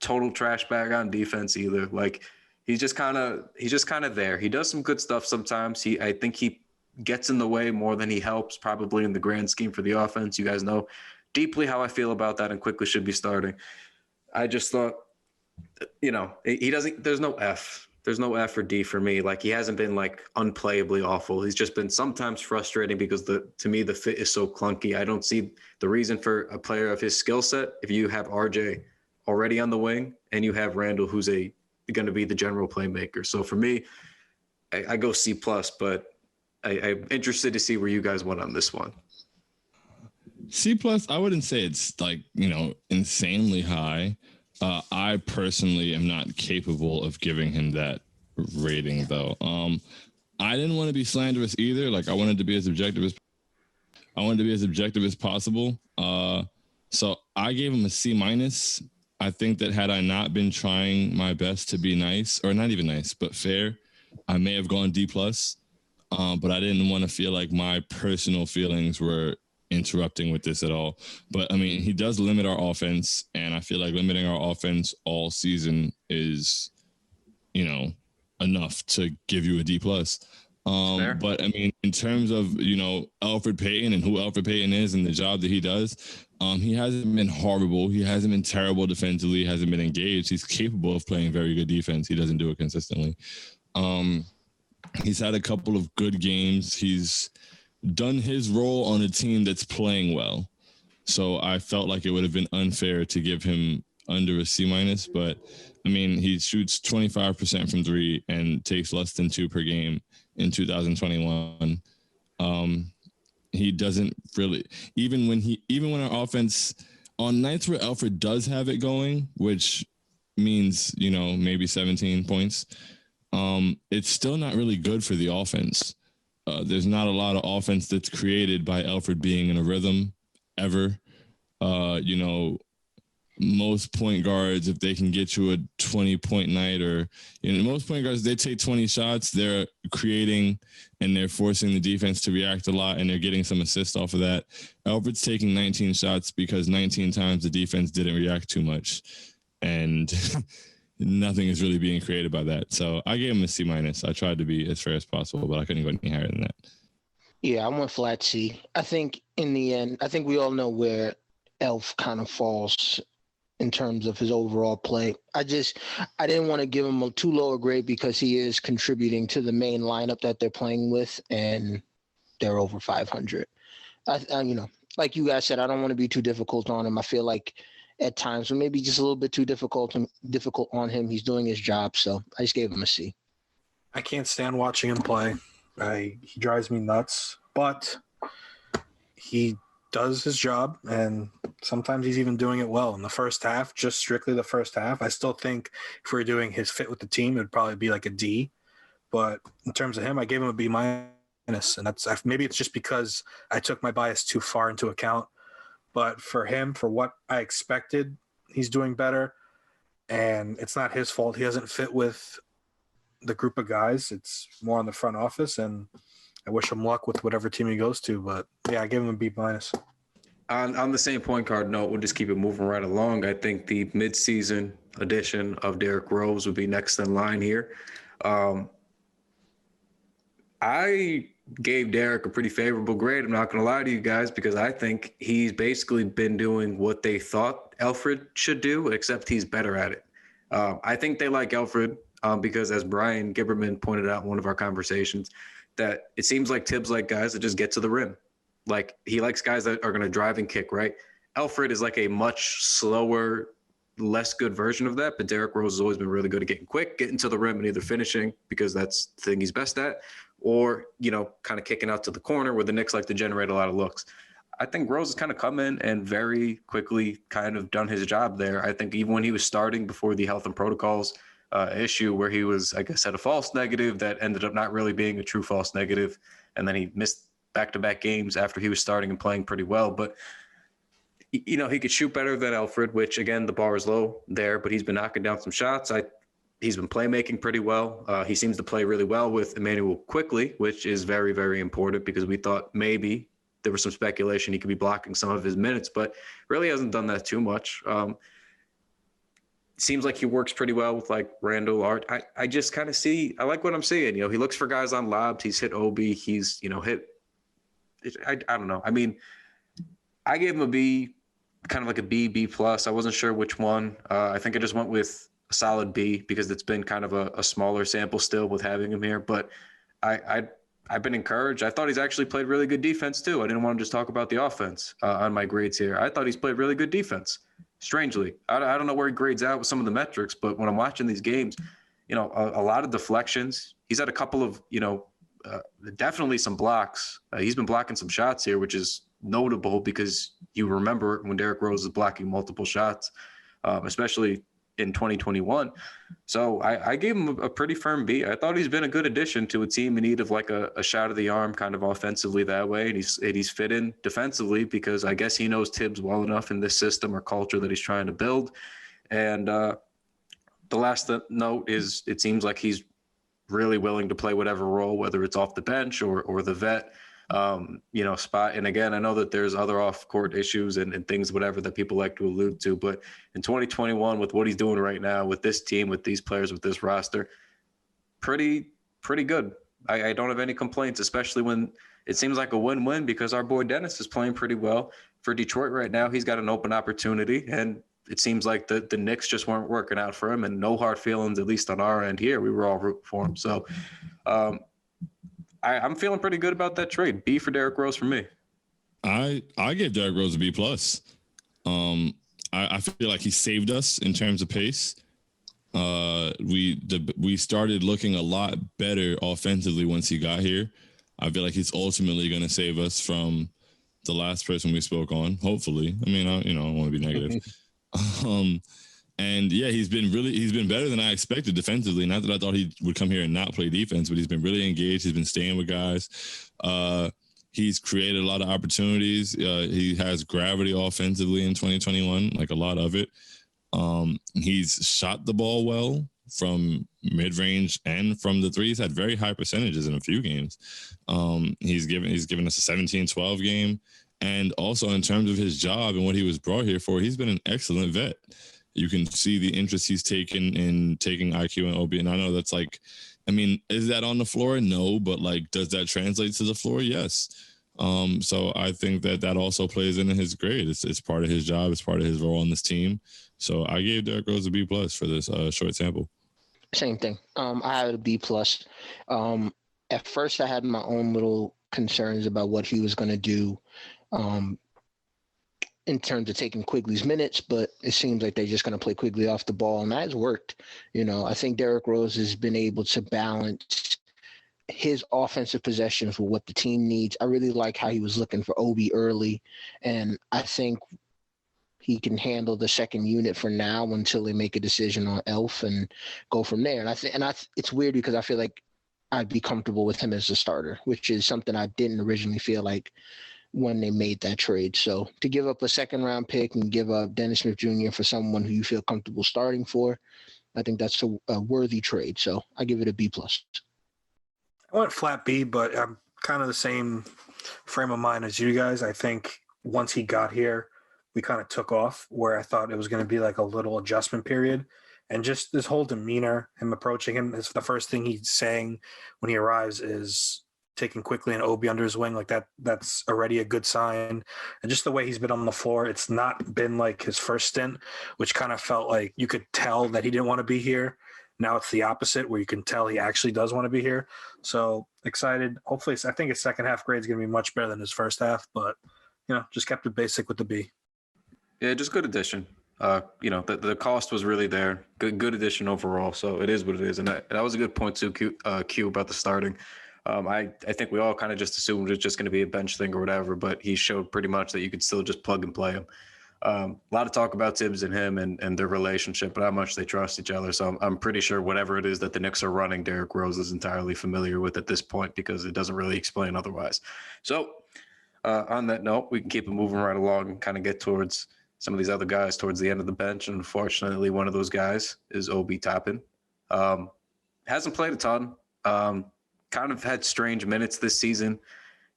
S2: total trash bag on defense either. Like he's just kind of there. He does some good stuff sometimes. I think he gets in the way more than he helps probably in the grand scheme for the offense. You guys know deeply how I feel about that and quickly should be starting. I just thought he doesn't. There's no F. There's no F or D for me. Like, he hasn't been like unplayably awful. He's just been sometimes frustrating because to me the fit is so clunky. I don't see the reason for a player of his skill set. If you have RJ already on the wing and you have Randall, who's going to be the general playmaker. So for me, I go C plus, but I'm interested to see where you guys went on this one.
S3: C plus, I wouldn't say it's like, insanely high. I personally am not capable of giving him that rating, though. I didn't want to be slanderous either. Like, I wanted to be as objective as possible. So I gave him a C minus. I think that had I not been trying my best to be nice, or not even nice, but fair, I may have gone D plus. But I didn't want to feel like my personal feelings were interrupting with this at all. But I mean, he does limit our offense, and I feel like limiting our offense all season is, enough to give you a D plus. But I mean, in terms of, Alfred Payton and who Alfred Payton is and the job that he does, he hasn't been horrible. He hasn't been terrible defensively. He hasn't been engaged. He's capable of playing very good defense. He doesn't do it consistently. He's had a couple of good games. He's done his role on a team that's playing well. So I felt like it would have been unfair to give him under a C minus, but I mean, he shoots 25% from three and takes less than 2 per game in 2021. He doesn't really, even when our offense, on nights where Alfred does have it going, which means, maybe 17 points, it's still not really good for the offense. There's not a lot of offense that's created by Alfred being in a rhythm ever. Most point guards, if they can get you a 20-point night, or most point guards, they take 20 shots, they're creating and they're forcing the defense to react a lot, and they're getting some assists off of that. Alfred's taking 19 shots because 19 times the defense didn't react too much, and nothing is really being created by that. So I gave him a C minus. I tried to be as fair as possible, but I couldn't go any higher than that.
S4: Yeah, I went flat C. I think in the end, we all know where Elf kind of falls in terms of his overall play. I didn't want to give him a too low a grade because he is contributing to the main lineup that they're playing with, and they're over 500. Like you guys said, I don't want to be too difficult on him. I feel like at times, or maybe just a little bit too difficult on him. He's doing his job, so I just gave him a C.
S5: I can't stand watching him play. He drives me nuts, but he does his job, and sometimes he's even doing it well. In the first half, just strictly the first half, I still think if we were doing his fit with the team, it would probably be like a D. But in terms of him, I gave him a B minus, and maybe it's just because I took my bias too far into account. But for him, for what I expected, he's doing better. And it's not his fault. He doesn't fit with the group of guys. It's more on the front office. And I wish him luck with whatever team he goes to. But, yeah, I give him a B minus.
S2: On the same point guard note, we'll just keep it moving right along. I think the midseason edition of Derrick Rose would be next in line here. I gave Derrick a pretty favorable grade. I'm not going to lie to you guys, because I think he's basically been doing what they thought Alfred should do, except he's better at it. I think they like Alfred because, as Brian Gibberman pointed out in one of our conversations, that it seems like Tibbs like guys that just get to the rim. Like, he likes guys that are going to drive and kick, right? Alfred is like a much slower, less good version of that, but Derrick Rose has always been really good at getting quick, getting to the rim, and either finishing, because that's the thing he's best at, or, kind of kicking out to the corner where the Knicks like to generate a lot of looks. I think Rose has kind of come in and very quickly kind of done his job there. I think even when he was starting before the health and protocols issue, where he was, I guess, at a false negative that ended up not really being a true false negative, and then he missed back-to-back games after he was starting and playing pretty well. But, he could shoot better than Alfred, which, again, the bar is low there, but he's been knocking down some shots. He's been playmaking pretty well. He seems to play really well with Emmanuel quickly, which is very, very important, because we thought maybe there was some speculation he could be blocking some of his minutes, but really hasn't done that too much. Seems like he works pretty well with like Randall Art. I just kind of I like what I'm seeing. He looks for guys on lobs. He's hit Obi. He's, hit. I don't know. I mean, I gave him a B, kind of like a B plus. I wasn't sure which one. I think I just went with solid B because it's been kind of a smaller sample still with having him here. But I've been encouraged. I thought he's actually played really good defense too. I didn't want to just talk about the offense on my grades here. I thought he's played really good defense. Strangely, I don't know where he grades out with some of the metrics, but when I'm watching these games, a lot of deflections. He's had a couple of, definitely some blocks. He's been blocking some shots here, which is notable because you remember when Derrick Rose is blocking multiple shots, especially in 2021. So I gave him a pretty firm B. I thought he's been a good addition to a team in need of like a shot of the arm kind of offensively that way. And he's fit in defensively because I guess he knows Tibbs well enough in this system or culture that he's trying to build. And the last note is it seems like he's really willing to play whatever role, whether it's off the bench or the vet, spot. And again, I know that there's other off-court issues and things, whatever, that people like to allude to. But in 2021, with what he's doing right now, with this team, with these players, with this roster, pretty good. I don't have any complaints, especially when it seems like a win-win because our boy Dennis is playing pretty well for Detroit right now. He's got an open opportunity, and it seems like the Knicks just weren't working out for him, and no hard feelings, at least on our end here. We were all rooting for him. So I'm feeling pretty good about that trade. B for Derrick Rose for me.
S3: I gave Derrick Rose a B+. I feel like he saved us in terms of pace. We started looking a lot better offensively once he got here. I feel like he's ultimately going to save us from the last person we spoke on. Hopefully, I mean, I don't want to be negative. And yeah, he's been better than I expected defensively. Not that I thought he would come here and not play defense, but he's been really engaged. He's been staying with guys. He's created a lot of opportunities. He has gravity offensively in 2021, like a lot of it. He's shot the ball well from mid-range and from the three. He's had very high percentages in a few games. He's given us a 17-12 game. And also in terms of his job and what he was brought here for, he's been an excellent vet. You can see the interest he's taken in taking IQ and OB. And I know that's like, I mean, is that on the floor? No, but like, does that translate to the floor? Yes. So I think that also plays into his grade. It's part of his job. It's part of his role on this team. So I gave Derrick Rose a B+ for this short sample.
S4: Same thing. I had a B+. At first I had my own little concerns about what he was going to do in terms of taking Quigley's minutes, but it seems like they're just going to play Quigley off the ball, and that has worked. I think Derrick Rose has been able to balance his offensive possessions with what the team needs. I really like how he was looking for Obi early, and I think he can handle the second unit for now until they make a decision on Elf and go from there. And it's weird because I feel like I'd be comfortable with him as a starter, which is something I didn't originally feel like when they made that trade. So to give up a second round pick and give up Dennis Smith Jr. for someone who you feel comfortable starting for, I think that's a worthy trade. So I give it a B+.
S5: I went flat B, but I'm kind of the same frame of mind as you guys. I think once he got here, we kind of took off where I thought it was going to be like a little adjustment period. And just this whole demeanor, him approaching him, is the first thing he's saying when he arrives is taking Quickly and Obi under his wing. Like that's already a good sign. And just the way he's been on the floor, it's not been like his first stint, which kind of felt like you could tell that he didn't want to be here. Now it's the opposite, where you can tell he actually does want to be here. So excited. Hopefully, I think his second half grade is going to be much better than his first half, but just kept it basic with the B. Yeah,
S2: just good addition. The cost was really there. Good addition overall. So it is what it is. And that was a good point too, Q, about the starting. I think we all kind of just assumed it was just going to be a bench thing or whatever, but he showed pretty much that you could still just plug and play him. A lot of talk about Tibbs and him and their relationship, but how much they trust each other. So I'm pretty sure whatever it is that the Knicks are running, Derrick Rose is entirely familiar with at this point because it doesn't really explain otherwise. So on that note, we can keep it moving right along and kind of get towards some of these other guys towards the end of the bench. And unfortunately, one of those guys is Obi Toppin. Hasn't played a ton. Kind of had strange minutes this season.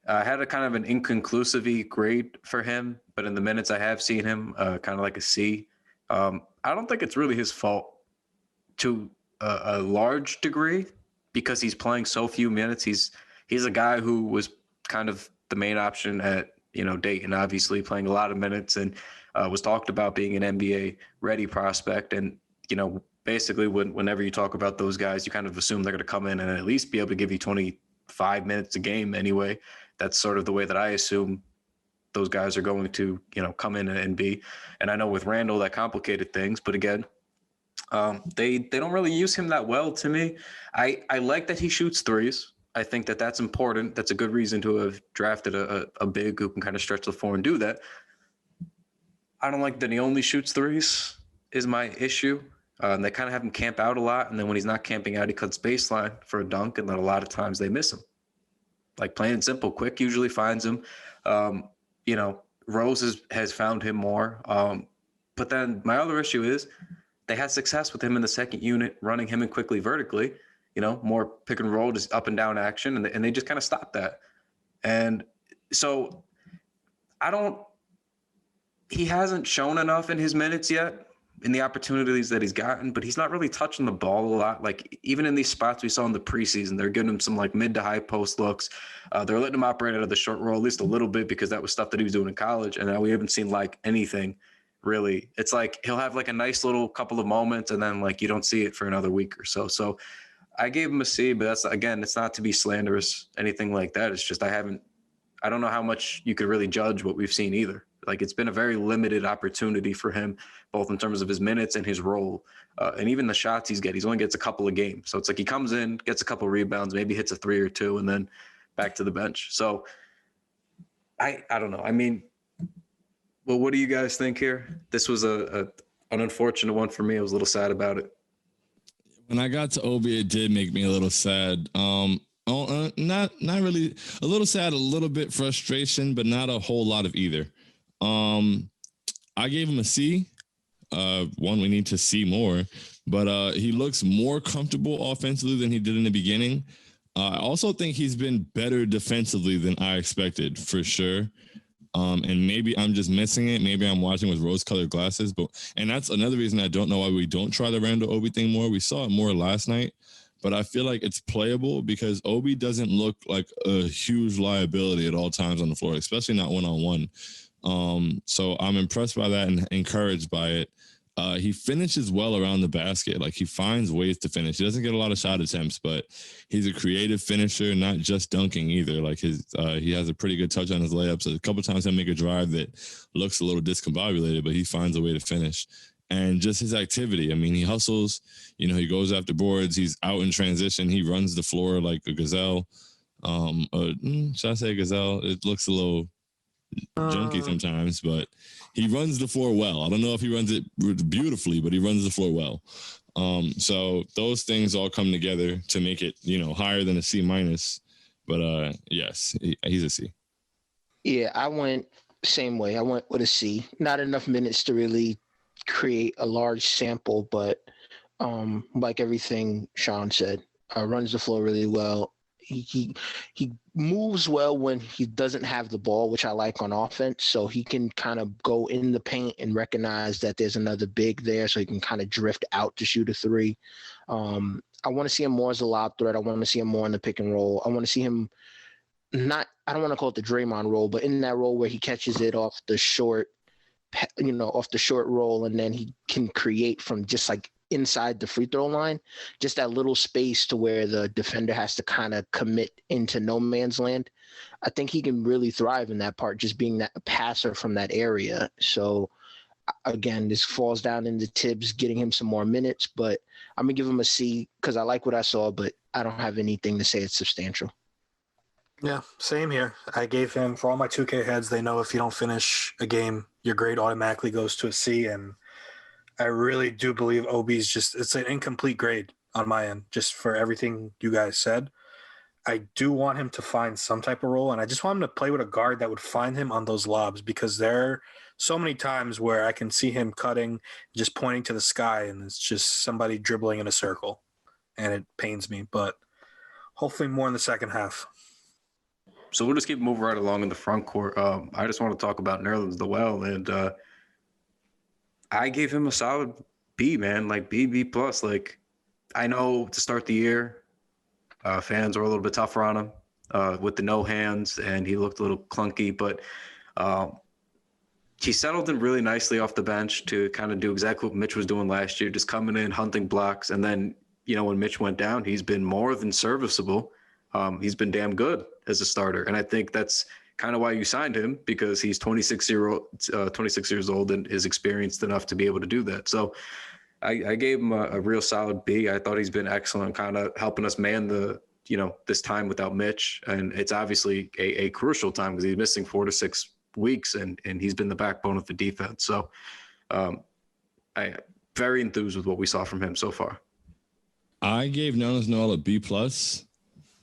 S2: Had a kind of an inconclusive grade for him, but in the minutes I have seen him, kind of like a C. I don't think it's really his fault to a large degree because he's playing so few minutes. He's a guy who was kind of the main option at Dayton, obviously playing a lot of minutes and was talked about being an NBA ready prospect. And basically whenever you talk about those guys, you kind of assume they're going to come in and at least be able to give you 25 minutes a game anyway. That's sort of the way that I assume those guys are going to, come in and be. And I know with Randall that complicated things, but again, they don't really use him that well to me. I like that he shoots threes. I think that that's important. That's a good reason to have drafted a big who can kind of stretch the floor and do that. I don't like that he only shoots threes is my issue. They kind of have him camp out a lot. And then when he's not camping out, he cuts baseline for a dunk. And then a lot of times they miss him. Like plain and simple, Quick usually finds him. Rose has found him more. But then my other issue is they had success with him in the second unit, running him in quickly vertically, more pick and roll, just up and down action. And they just kind of stopped that. And so he hasn't shown enough in his minutes yet in the opportunities that he's gotten, but he's not really touching the ball a lot. Like even in these spots we saw in the preseason, they're giving him some like mid to high post looks. They're letting him operate out of the short roll at least a little bit because that was stuff that he was doing in college. And now we haven't seen like anything really. It's like he'll have like a nice little couple of moments and then like you don't see it for another week or so. So I gave him a C, but that's, again, it's not to be slanderous, anything like that. It's just I don't know how much you could really judge what we've seen either. Like it's been a very limited opportunity for him, both in terms of his minutes and his role, and even the shots he's getting. He only gets a couple of games, so it's like he comes in, gets a couple of rebounds, maybe hits a 3 or 2, and then back to the bench. So I don't know. I mean, well, what do you guys think here? This was an unfortunate one for me. I was a little sad about it.
S3: When I got to Obi, it did make me a little sad. Not really. A little sad, a little bit frustration, but not a whole lot of either. I gave him a C. One, we need to see more, but he looks more comfortable offensively than he did in the beginning. I also think he's been better defensively than I expected, for sure. And maybe I'm just missing it. Maybe I'm watching with rose-colored glasses. And that's another reason I don't know why we don't try the Randall Obi thing more. We saw it more last night, but I feel like it's playable because Obi doesn't look like a huge liability at all times on the floor, especially not one-on-one. So I'm impressed by that and encouraged by it. He finishes well around the basket. Like he finds ways to finish. He doesn't get a lot of shot attempts, but he's a creative finisher, not just dunking either. Like he has a pretty good touch on his layups. A couple of times he'll make a drive that looks a little discombobulated, but he finds a way to finish. And just his activity. I mean, he hustles, he goes after boards. He's out in transition. He runs the floor like a gazelle. Should I say gazelle? It looks a little junky sometimes, but he runs the floor well. I don't know if he runs it beautifully, but he runs the floor well. So those things all come together to make it, higher than a C minus. But yes, he's a C.
S4: Yeah, I went same way. I went with a C. Not enough minutes to really create a large sample, but like everything Shaun said, runs the floor really well. He moves well when he doesn't have the ball, which I like on offense. So he can kind of go in the paint and recognize that there's another big there, so he can kind of drift out to shoot a 3. I want to see him more as a lob threat. I want to see him more in the pick and roll. I want to see him I don't want to call it the Draymond role, but in that role where he catches it off the short roll, and then he can create from just like inside the free throw line, just that little space to where the defender has to kind of commit into no man's land. I think he can really thrive in that part, just being that passer from that area. So again, this falls down into Tibbs getting him some more minutes, but I'm gonna give him a C because I like what I saw, but I don't have anything to say it's substantial.
S5: Yeah, same here. I gave him, for all my 2K heads, they know if you don't finish a game, your grade automatically goes to a C, and I really do believe Obi's it's an incomplete grade on my end, just for everything you guys said. I do want him to find some type of role, and I just want him to play with a guard that would find him on those lobs, because there are so many times where I can see him cutting, just pointing to the sky, and it's just somebody dribbling in a circle, and it pains me, but hopefully more in the second half.
S2: So we'll just keep moving right along in the front court. I just want to talk about Nerlens Noel, and I gave him a solid B, man, like B plus. Like I know to start the year, fans were a little bit tougher on him with the no hands, and he looked a little clunky. But he settled in really nicely off the bench to kind of do exactly what Mitch was doing last year, just coming in, hunting blocks. And then, when Mitch went down, he's been more than serviceable. He's been damn good as a starter. And I think that's kind of why you signed him, because he's 26 years old and is experienced enough to be able to do that. So I gave him a real solid B. I thought he's been excellent, kind of helping us man this time without Mitch. And it's obviously a crucial time because he's missing 4 to 6 weeks and he's been the backbone of the defense. So I very enthused with what we saw from him so far.
S3: I gave Nerlens Noel a B+.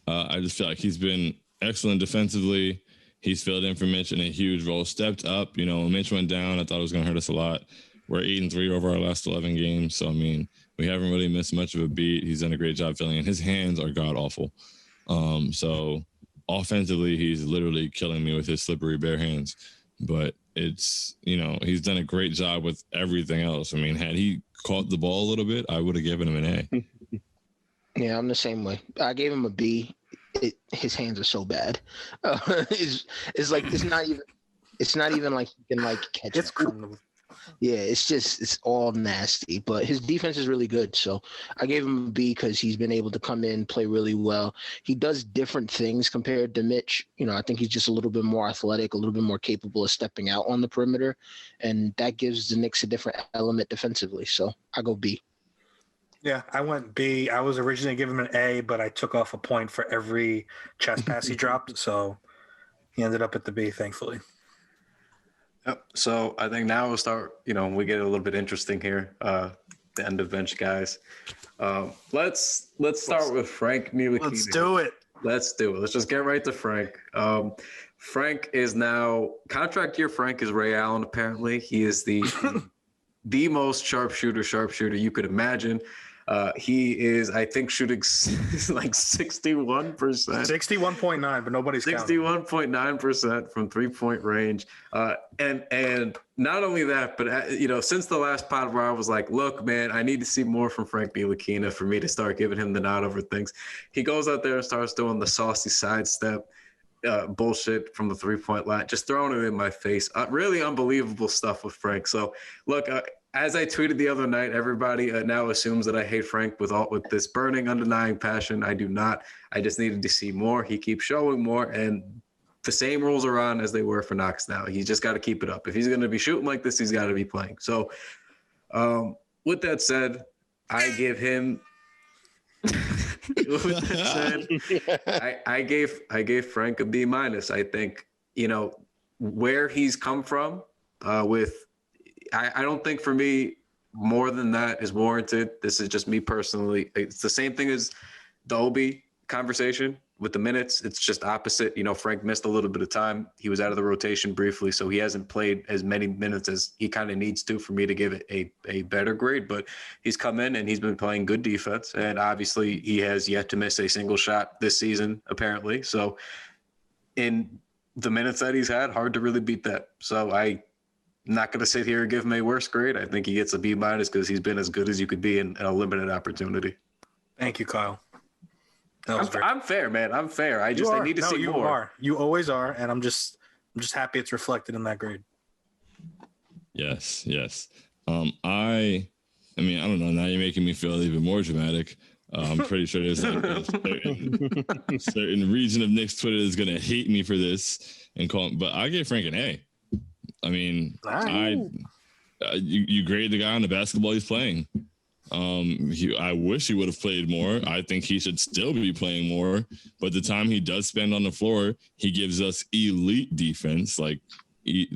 S3: I just feel like he's been excellent defensively. He's filled in for Mitch in a huge role, stepped up. When Mitch went down, I thought it was going to hurt us a lot. We're 8-3 over our last 11 games. So, we haven't really missed much of a beat. He's done a great job filling in. His hands are god-awful. So offensively, he's literally killing me with his slippery bare hands. But it's, he's done a great job with everything else. Had he caught the ball a little bit, I would have given him an A.
S4: Yeah, I'm the same way. I gave him a B. His hands are so bad. It's like it's not even like he can catch it. Yeah, it's all nasty. But his defense is really good. So I gave him a B because he's been able to come in, play really well. He does different things compared to Mitch. I think he's just a little bit more athletic, a little bit more capable of stepping out on the perimeter, and that gives the Knicks a different element defensively. So I go B.
S5: Yeah, I went B. I was originally giving him an A, but I took off a point for every chest pass he dropped, so he ended up at the B, thankfully.
S2: Yep. So I think now we'll start, we get a little bit interesting here, the end of bench guys. Let's start with Frank Ntilikina.
S5: Let's do it.
S2: Let's do it. Let's just get right to Frank. Frank is now contract year. Frank is Ray Allen. Apparently, he is the most sharpshooter you could imagine. He is, I think, shooting like 61%.
S5: 61.9, but nobody's counting.
S2: 61.9% from 3-point range. And not only that, but, since the last pod where I was like, look, man, I need to see more from Frank Ntilikina for me to start giving him the nod over things. He goes out there and starts doing the saucy sidestep bullshit from the 3-point line, just throwing it in my face. Really unbelievable stuff with Frank. So, look, as I tweeted the other night, everybody now assumes that I hate Frank with this burning, undenying passion. I do not. I just needed to see more. He keeps showing more, and the same rules are on as they were for Knox now. He's just got to keep it up. If he's going to be shooting like this, he's got to be playing. So, with that said, I give him. With that said, I gave Frank a B-. I think where he's come from with. I don't think for me more than that is warranted. This is just me personally. It's the same thing as the Obi conversation with the minutes. It's just opposite. Frank missed a little bit of time. He was out of the rotation briefly, so he hasn't played as many minutes as he kind of needs to for me to give it a better grade. But he's come in and he's been playing good defense. And obviously he has yet to miss a single shot this season, apparently. So in the minutes that he's had, hard to really beat that. So I'm not going to sit here and give him a worse grade. I think he gets a B- because he's been as good as you could be in a limited opportunity.
S5: Thank you, Kyle.
S2: I'm fair, man. I'm fair. I need to see more.
S5: You always are, and I'm just happy it's reflected in that grade.
S3: Yes. I don't know. Now you're making me feel even more dramatic. I'm pretty sure there's like a certain region of Knicks Twitter is going to hate me for this and call him, but I gave Frank an A. You grade the guy on the basketball he's playing. I wish he would have played more. I think he should still be playing more. But the time he does spend on the floor, he gives us elite defense, like the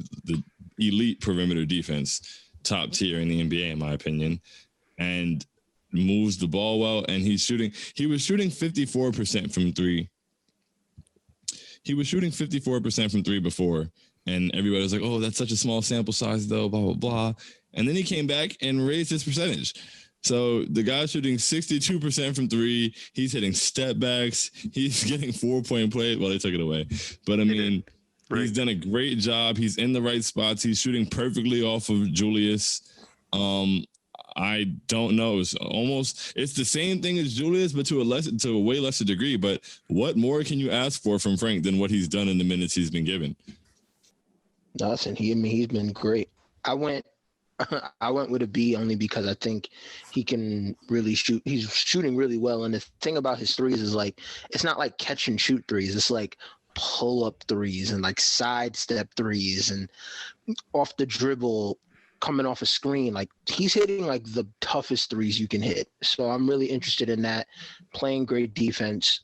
S3: elite perimeter defense, top tier in the NBA, in my opinion, and moves the ball well. And he was shooting 54% from three. He was shooting 54% from three before. And everybody was like, oh, that's such a small sample size, though, blah, blah, blah. And then he came back and raised his percentage. So the guy's shooting 62% from three. He's hitting step backs. He's getting 4-point play. Well, they took it away. But, he's done a great job. He's in the right spots. He's shooting perfectly off of Julius. I don't know. It's the same thing as Julius, but to a way lesser degree. But what more can you ask for from Frank than what he's done in the minutes he's been given?
S4: Nothing. He's been great. I went I went with a B only because I think he can really shoot. He's shooting really well. And the thing about his threes is like, it's not like catch and shoot threes. It's like pull up threes and like sidestep threes and off the dribble, coming off a screen. Like he's hitting like the toughest threes you can hit. So I'm really interested in that. Playing great defense.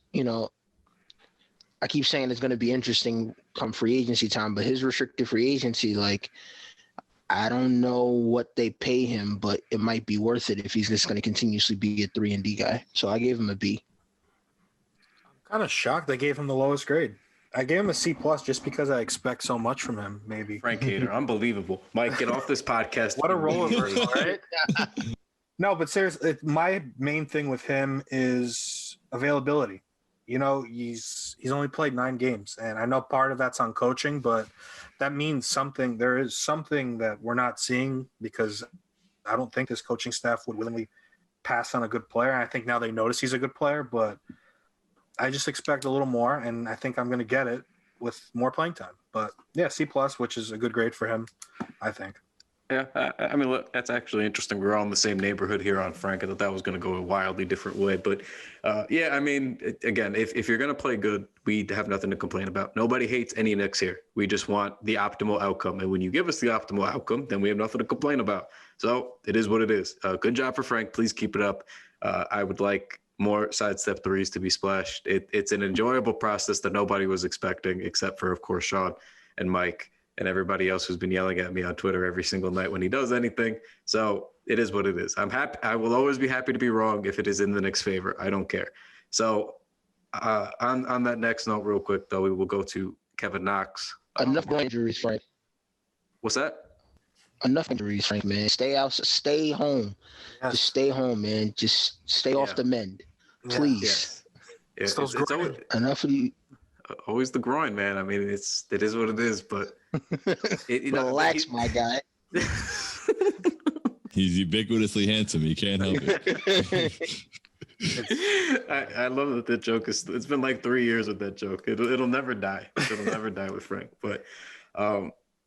S4: I keep saying it's going to be interesting come free agency time, but his restricted free agency, like, I don't know what they pay him, but it might be worth it if he's just going to continuously be a 3-and-D guy. So I gave him a B.
S5: I'm kind of shocked they gave him the lowest grade. I gave him a C+ just because I expect so much from him, maybe.
S2: Frank Hater, unbelievable. Mike, get off this podcast.
S5: What a roller coaster, right? No, but seriously, my main thing with him is availability. He's only played 9 games, and I know part of that's on coaching, but that means something. There is something that we're not seeing because I don't think this coaching staff would willingly pass on a good player. I think now they notice he's a good player, but I just expect a little more, and I think I'm going to get it with more playing time. But yeah, C+, which is a good grade for him, I think.
S2: Yeah, I mean, look, that's actually interesting. We're all in the same neighborhood here on Frank. I thought that was going to go a wildly different way. But, yeah, I mean, again, if you're going to play good, we have nothing to complain about. Nobody hates any Knicks here. We just want the optimal outcome. And when you give us the optimal outcome, then we have nothing to complain about. So it is what it is. Good job for Frank. Please keep it up. I would like more sidestep threes to be splashed. It's an enjoyable process that nobody was expecting, except for, of course, Shaun and Mike and everybody else who's been yelling at me on Twitter every single night when he does anything. So it is what it is. I'm happy. I will always be happy to be wrong if it is in the Knicks' favor. I don't care. So on that next note, real quick, though, we will go to Kevin Knox.
S4: Enough injuries, Frank.
S2: What's that?
S4: Enough injuries, Frank, man. Stay out. Stay home.
S5: Yes.
S4: Just stay home, man. Just stay off the mend. Please.
S2: Yes. Yeah,
S5: It's those groin.
S4: Enough of you.
S2: Always the groin, man. I mean, it is what it is, but
S4: Relax, my guy.
S3: He's ubiquitously handsome. He can't help it.
S2: I love that joke is. It's been like 3 years with that joke. It'll never die. It'll never die with Frank. But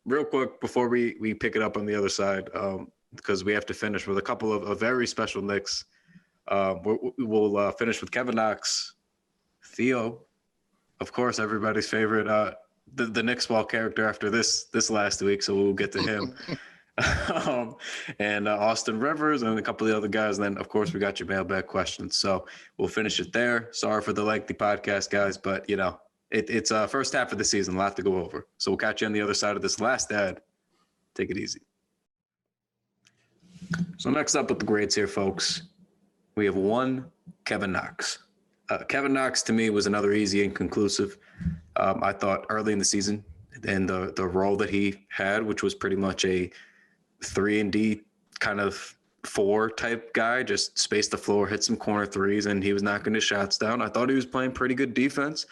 S2: real quick before we pick it up on the other side, because we have to finish with a couple of very special Knicks. We'll finish with Kevin Knox, Theo, of course, everybody's favorite, the Knicks ball character after this last week. So we'll get to him. And Austin Rivers and a couple of the other guys. And then, of course, we got your mailbag questions. So we'll finish it there. Sorry for the lengthy podcast, guys, but it's first half of the season, a lot to go over. So we'll catch you on the other side of this last ad. Take it easy. So next up with the grades here, folks, we have one Kevin Knox. Kevin Knox to me was another easy and conclusive. I thought early in the season and the role that he had, which was pretty much a 3-and-D kind of 4 type guy, just space the floor, hit some corner threes, and he was knocking his shots down. I thought he was playing pretty good defense,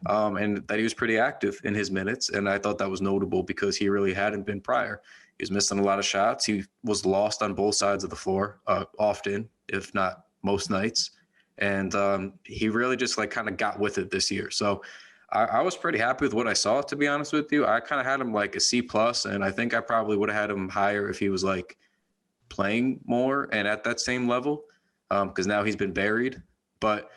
S2: and that he was pretty active in his minutes. And I thought that was notable because he really hadn't been prior. He was missing a lot of shots. He was lost on both sides of the floor, often, if not most nights. And he really just kind of got with it this year. So I was pretty happy with what I saw, to be honest with you. I kind of had him like a C+, and I think I probably would have had him higher if he was playing more and at that same level, because now he's been buried. But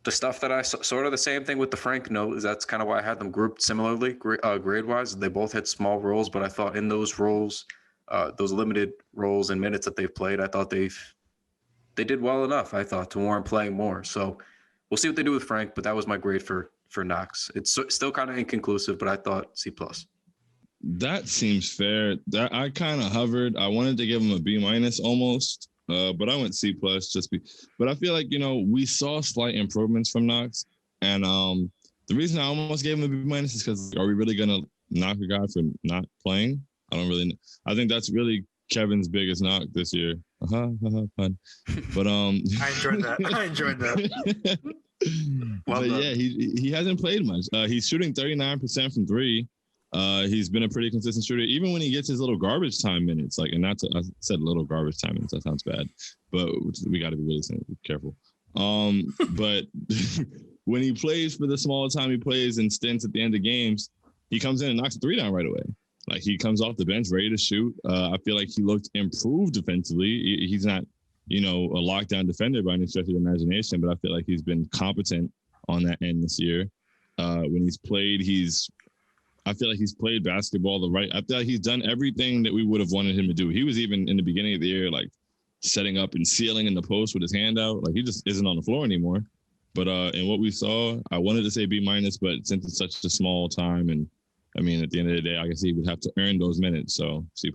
S2: the stuff that I saw, sort of the same thing with the Frank note, is that's kind of why I had them grouped similarly grade-wise. They both had small roles, but I thought in those roles, those limited roles and minutes that they've played, I thought they did well enough, I thought, to warrant playing more. So we'll see what they do with Frank, but that was my grade for Knox. It's still kind of inconclusive, but I thought C+.
S3: That seems fair. That I kind of hovered. I wanted to give him a B- almost, but I went C+. But I feel like, we saw slight improvements from Knox. And the reason I almost gave him a B- is because are we really going to knock a guy for not playing? I don't really know. I think that's really Kevin's biggest knock this year. Fun. But
S5: I enjoyed that.
S3: Well, but yeah, he hasn't played much. He's shooting 39% from 3. He's been a pretty consistent shooter, even when he gets his little garbage time minutes. I said little garbage time minutes. That sounds bad, but we got to be really careful. But when he plays for the small time he plays in stints at the end of games, he comes in and knocks a 3 down right away. Like, he comes off the bench ready to shoot. I feel like he looked improved defensively. He's not, a lockdown defender by any stretch of the imagination, but I feel like he's been competent on that end this year. When he's played, I feel like he's played basketball I feel like he's done everything that we would have wanted him to do. He was even in the beginning of the year, like, setting up and sealing in the post with his hand out. Like, he just isn't on the floor anymore. But in what we saw, I wanted to say B-, but since it's such a small time, and I mean, at the end of the day, I guess he would have to earn those minutes. So C+.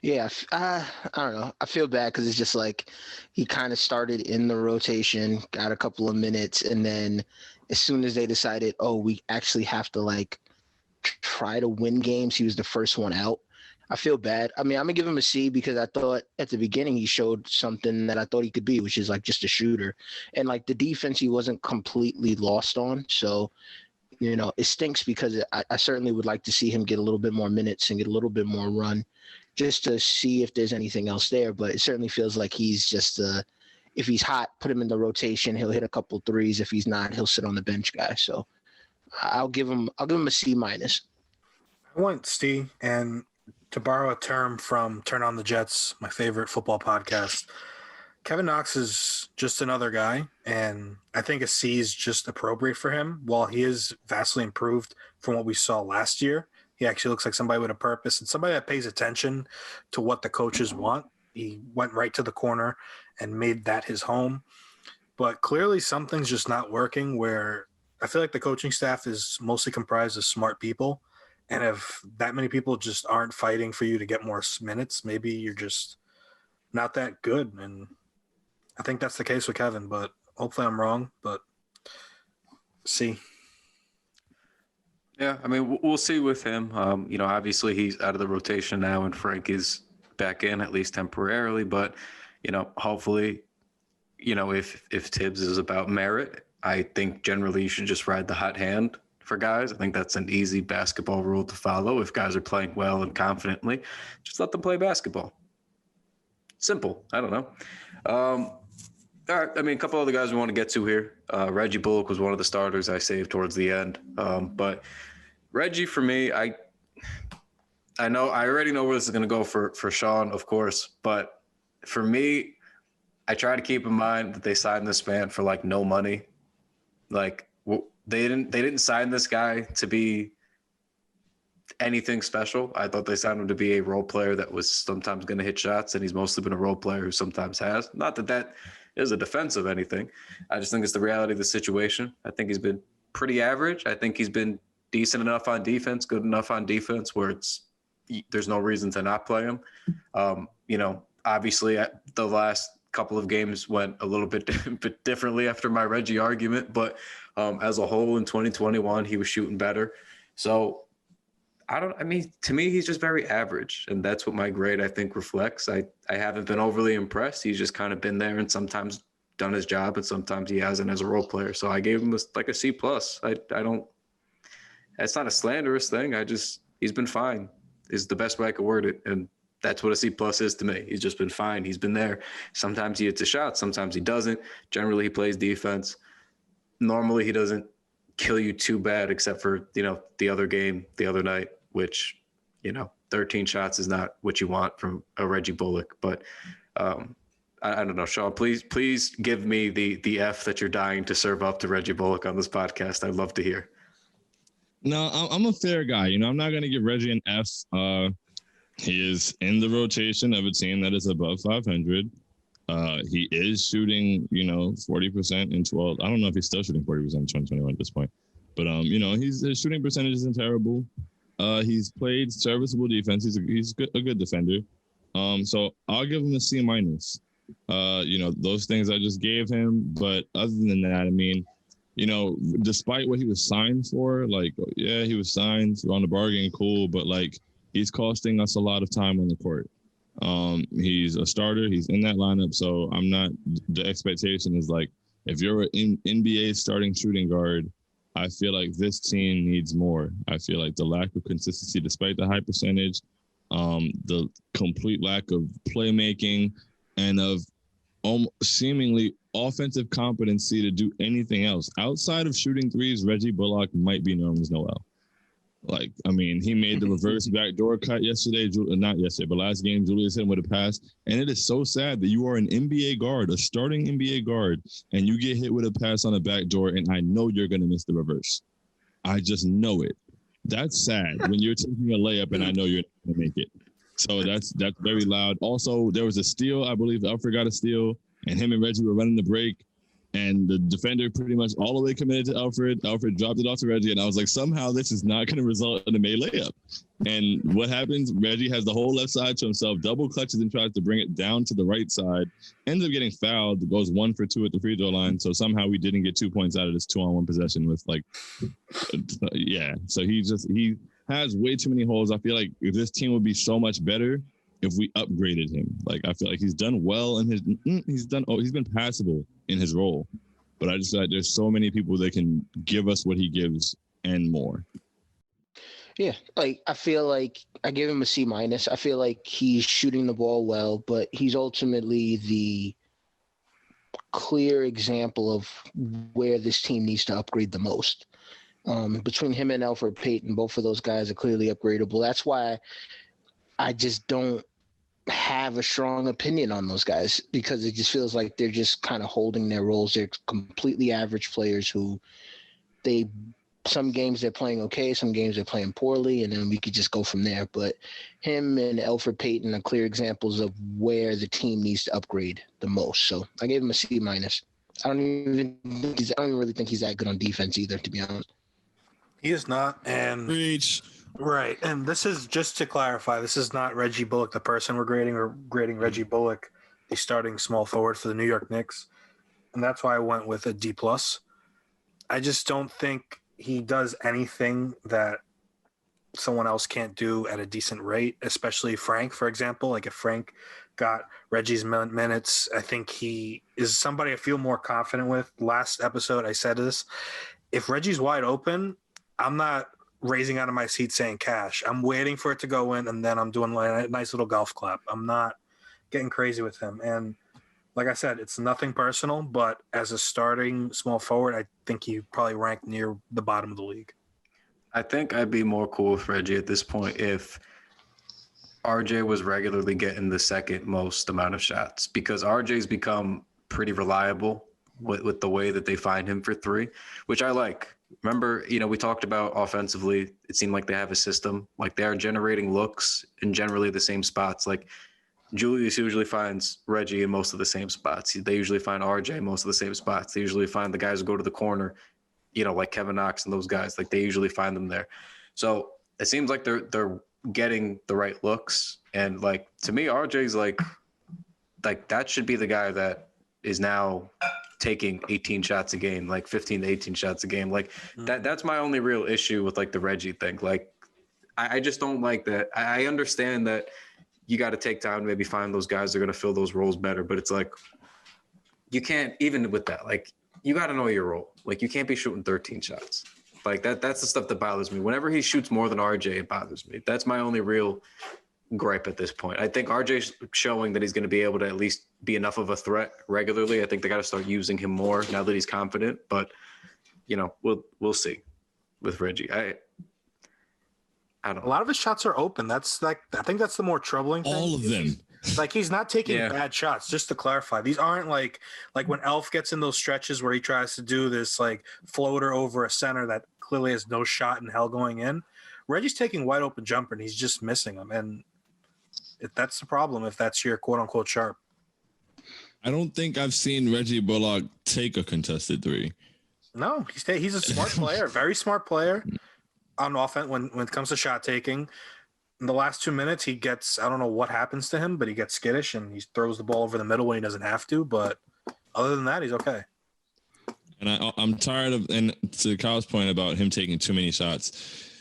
S4: Yeah, I don't know. I feel bad because it's just like he kind of started in the rotation, got a couple of minutes, and then as soon as they decided, oh, we actually have to like try to win games, he was the first one out. I feel bad. I mean, I'm gonna give him a C because I thought at the beginning he showed something that I thought he could be, which is like just a shooter, and like the defense he wasn't completely lost on. So, it stinks because I certainly would like to see him get a little bit more minutes and get a little bit more run, just to see if there's anything else there. But it certainly feels like he's just if he's hot, put him in the rotation. He'll hit a couple threes. If he's not, he'll sit on the bench guy. So I'll give him a C-.
S5: I went C, and to borrow a term from Turn on the Jets, my favorite football podcast, Kevin Knox is just another guy, and I think a C is just appropriate for him. While he is vastly improved from what we saw last year, he actually looks like somebody with a purpose and somebody that pays attention to what the coaches want. He went right to the corner and made that his home. But clearly something's just not working, where I feel like the coaching staff is mostly comprised of smart people. And if that many people just aren't fighting for you to get more minutes, maybe you're just not that good. And I think that's the case with Kevin, but hopefully I'm wrong. But C.
S2: Yeah, I mean, we'll see with him. Obviously he's out of the rotation now, and Frank is back in, at least temporarily. But, hopefully, if Tibbs is about merit, I think generally you should just ride the hot hand for guys. I think that's an easy basketball rule to follow. If guys are playing well and confidently, just let them play basketball. Simple. I don't know. All right. I mean, a couple other guys we want to get to here. Reggie Bullock was one of the starters I saved towards the end. But Reggie, for me, I already know where this is going to go for Shaun, of course. But for me, I try to keep in mind that they signed this man for like no money. Like, they didn't sign this guy to be anything special. I thought they signed him to be a role player that was sometimes going to hit shots, and he's mostly been a role player who sometimes has. Not that is a defense of anything. I just think it's the reality of the situation. I think he's been pretty average. I think he's been decent enough on defense, good enough on defense where there's no reason to not play him. Obviously the last couple of games went a little bit differently after my Reggie argument, but as a whole in 2021, he was shooting better. So to me, he's just very average, and that's what my grade, I think, reflects. I haven't been overly impressed. He's just kind of been there and sometimes done his job, and sometimes he hasn't as a role player. So I gave him a C+. It's not a slanderous thing. He's been fine is the best way I could word it. And that's what a C+ is to me. He's just been fine. He's been there. Sometimes he hits a shot. Sometimes he doesn't. Generally, he plays defense. Normally, he doesn't kill you too bad, except for, the other game, the other night, which, 13 shots is not what you want from a Reggie Bullock. But I don't know, Shaun, please give me the F that you're dying to serve up to Reggie Bullock on this podcast. I'd love to hear.
S3: No, I'm a fair guy. I'm not going to give Reggie an F. He is in the rotation of a team that is above 500. He is shooting, 40% in 12. I don't know if he's still shooting 40% in 2021 at this point. But, his shooting percentage isn't terrible. He's played serviceable defense. He's a good defender. So I'll give him a C-. Those things I just gave him. But other than that, I mean, despite what he was signed for, he was signed on the bargain, cool. But, he's costing us a lot of time on the court. He's a starter. He's in that lineup. So the expectation is if you're an NBA starting shooting guard, I feel like this team needs more. I feel like the lack of consistency, despite the high percentage, the complete lack of playmaking and of seemingly offensive competency to do anything else. Outside of shooting threes, Reggie Bullock might be Nerlens Noel. Like, I mean, he made the reverse backdoor cut yesterday. Not yesterday, but last game, Julius hit him with a pass. And it is so sad that you are an NBA guard, a starting NBA guard, and you get hit with a pass on a backdoor, and I know you're going to miss the reverse. I just know it. That's sad when you're taking a layup and I know you're not going to make it. So that's very loud. Also, there was a steal. I believe Alfred got a steal, and him and Reggie were running the break. And the defender pretty much all the way committed to Alfred. Alfred dropped it off to Reggie, and I was like, somehow this is not going to result in a made layup. And what happens? Reggie has the whole left side to himself, double clutches and tries to bring it down to the right side. Ends up getting fouled, goes 1 for 2 at the free throw line. So somehow we didn't get 2 points out of this 2-on-1 possession with yeah. So he has way too many holes. I feel like this team would be so much better if we upgraded him. Like, I feel like he's done well in he's been passable in his role, but I just feel like there's so many people that can give us what he gives and more.
S4: Yeah, like I feel like I give him a C-. I feel like he's shooting the ball well, but he's ultimately the clear example of where this team needs to upgrade the most. Between him and Elfrid Payton, both of those guys are clearly upgradable. That's why I just don't have a strong opinion on those guys, because it just feels like they're just kind of holding their roles. They're completely average players who some games they're playing okay, some games they're playing poorly, and then we could just go from there. But him and Elfrid Payton are clear examples of where the team needs to upgrade the most. So I gave him a C-. I don't even really think he's that good on defense either, to be honest.
S5: He is not. And
S3: Reach.
S5: Right. And this is, just to clarify, this is not Reggie Bullock, the person we're grading. We're grading Reggie Bullock, the starting small forward for the New York Knicks. And that's why I went with a D+. I just don't think he does anything that someone else can't do at a decent rate, especially Frank, for example. Like, if Frank got Reggie's minutes, I think he is somebody I feel more confident with. Last episode, I said this. If Reggie's wide open, I'm not raising out of my seat saying cash. I'm waiting for it to go in, and then I'm doing a nice little golf clap. I'm not getting crazy with him. And like I said, it's nothing personal, but as a starting small forward, I think he probably ranked near the bottom of the league.
S2: I think I'd be more cool with Reggie at this point if RJ was regularly getting the second most amount of shots, because RJ's become pretty reliable with the way that they find him for three, which I like. Remember, we talked about offensively, it seemed like they have a system. Like, they are generating looks in generally the same spots. Like, Julius usually finds Reggie in most of the same spots. They usually find RJ in most of the same spots. They usually find the guys who go to the corner, like Kevin Knox and those guys. Like, they usually find them there. So it seems like they're getting the right looks. And, like, to me, RJ's like that should be the guy that is now taking 18 shots a game, like 15 to 18 shots a game. Like, that's my only real issue with, like, the Reggie thing. Like, I just don't like that. I understand that you got to take time to maybe find those guys that are going to fill those roles better, but it's like, you can't, even with that, like, you got to know your role. Like, you can't be shooting 13 shots. Like, that's the stuff that bothers me. Whenever he shoots more than RJ, it bothers me. That's my only real gripe at this point. I think RJ's showing that he's going to be able to at least be enough of a threat regularly. I think they got to start using him more now that he's confident, but we'll see with Reggie. I don't know.
S5: A lot of his shots are open. That's like, I think that's the more troubling thing.
S3: All of them.
S5: Like, he's not taking bad shots, just to clarify. These aren't like when Elf gets in those stretches where he tries to do this like floater over a center that clearly has no shot in hell going in. Reggie's taking wide open jumper and he's just missing them. And that's the problem if that's your quote unquote sharp.
S3: I don't think I've seen Reggie Bullock take a contested three.
S5: No, he's a smart player, very smart player on offense when it comes to shot taking. In the last 2 minutes, he gets, I don't know what happens to him, but he gets skittish and he throws the ball over the middle when he doesn't have to. But other than that, he's okay.
S3: And I'm tired of, and to Kyle's point about him taking too many shots,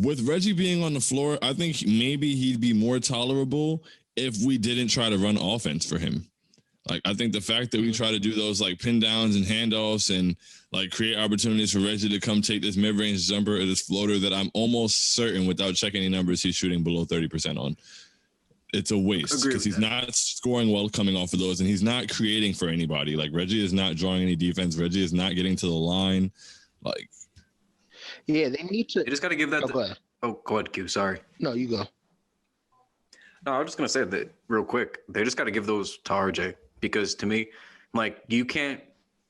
S3: with Reggie being on the floor, I think maybe he'd be more tolerable if we didn't try to run offense for him. Like, I think the fact that we try to do those like pin downs and handoffs and like create opportunities for Reggie to come take this mid-range jumper or this floater that I'm almost certain without checking any numbers he's shooting below 30% on. It's a waste because he's not scoring well coming off of those, and he's not creating for anybody. Like, Reggie is not drawing any defense. Reggie is not getting to the line. Like,
S4: Yeah, they need to.
S2: They just got to give that.
S4: Go ahead.
S2: Go ahead, Q. Sorry.
S4: No, you go.
S2: No, I was just gonna say that real quick. They just got to give those to RJ because to me, like you can't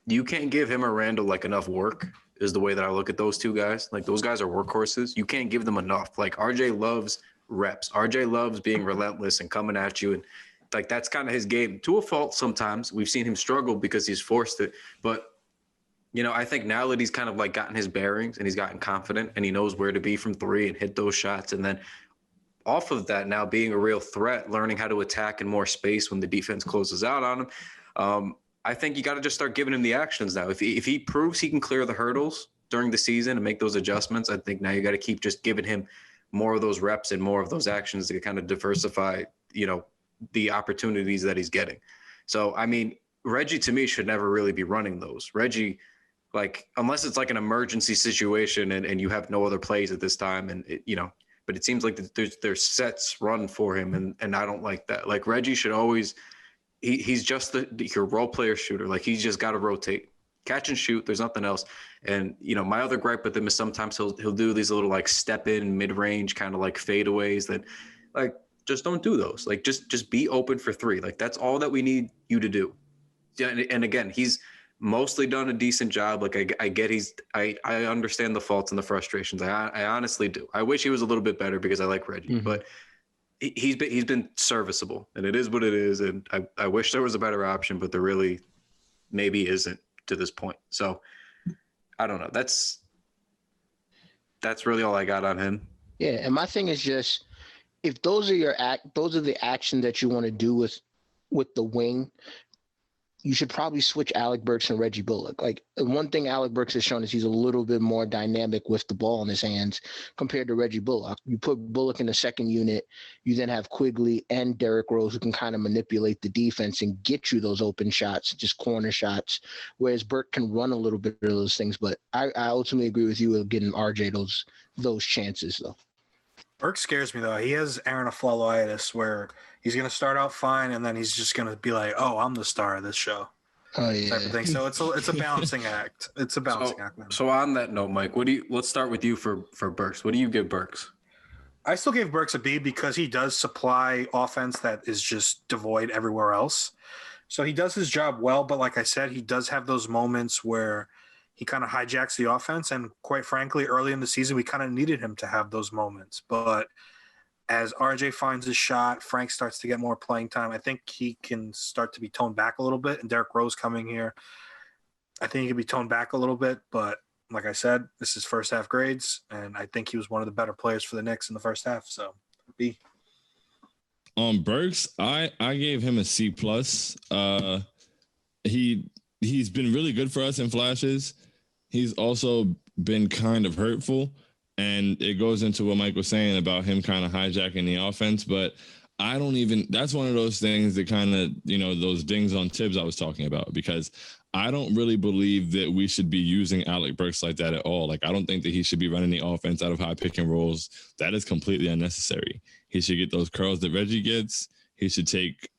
S2: give him or Randall like enough work. Is the way that I look at those two guys. Like those guys are workhorses. You can't give them enough. Like RJ loves reps. RJ loves being relentless and coming at you, and like that's kind of his game to a fault. Sometimes we've seen him struggle because he's forced it, but. I think now that he's kind of like gotten his bearings and he's gotten confident and he knows where to be from three and hit those shots. And then off of that, now being a real threat, learning how to attack in more space when the defense closes out on him. I think you got to just start giving him the actions now. If he proves he can clear the hurdles during the season and make those adjustments, I think now you got to keep just giving him more of those reps and more of those actions to kind of diversify, the opportunities that he's getting. So, I mean, Reggie to me should never really be running those. Reggie, like, unless it's like an emergency situation and you have no other plays at this time but it seems like there's sets run for him and I don't like that. Like Reggie should always, he's just your role player shooter. Like he's just got to rotate, catch and shoot. There's nothing else. And, my other gripe with him is sometimes he'll do these little like step in mid-range kind of like fadeaways that like, just don't do those. Like just be open for three. Like that's all that we need you to do. Yeah. And again, he's mostly done a decent job. Like I get I understand the faults and the frustrations. I honestly do. I wish he was a little bit better because I like Reggie, but he's been serviceable and it is what it is. And I wish there was a better option, but there really maybe isn't to this point. So I don't know. That's really all I got on him.
S4: Yeah. And my thing is just, if those are those are the actions that you want to do with the wing, you should probably switch Alec Burks and Reggie Bullock. Like one thing Alec Burks has shown is he's a little bit more dynamic with the ball in his hands compared to Reggie Bullock. You put Bullock in the second unit, you then have Quigley and Derrick Rose who can kind of manipulate the defense and get you those open shots, just corner shots, whereas Burke can run a little bit of those things. But I ultimately agree with you with getting RJ those chances though.
S5: Burke scares me though. He has Aaron Aflaloitis where he's going to start out fine and then he's just going to be like, "Oh, I'm the star of this show."
S4: Oh yeah.
S5: Type of thing. So it's a balancing act. It's a balancing act. Man.
S2: So on that note, Mike, let's start with you for Burks. What do you give Burks?
S5: I still gave Burks a B because he does supply offense that is just devoid everywhere else. So he does his job well, but like I said, he does have those moments where he kind of hijacks the offense. And quite frankly, early in the season, we kind of needed him to have those moments. But as RJ finds his shot, Frank starts to get more playing time. I think he can start to be toned back a little bit. And Derrick Rose coming here, I think he can be toned back a little bit. But like I said, this is first half grades. And I think he was one of the better players for the Knicks in the first half. So B.
S3: Burks, I gave him a C+. He's been really good for us in flashes. He's also been kind of hurtful. And it goes into what Mike was saying about him kind of hijacking the offense. But that's one of those things that kind of, those dings on Tibbs I was talking about, because I don't really believe that we should be using Alec Burks like that at all. Like, I don't think that he should be running the offense out of high pick and rolls. That is completely unnecessary. He should get those curls that Reggie gets. He should take,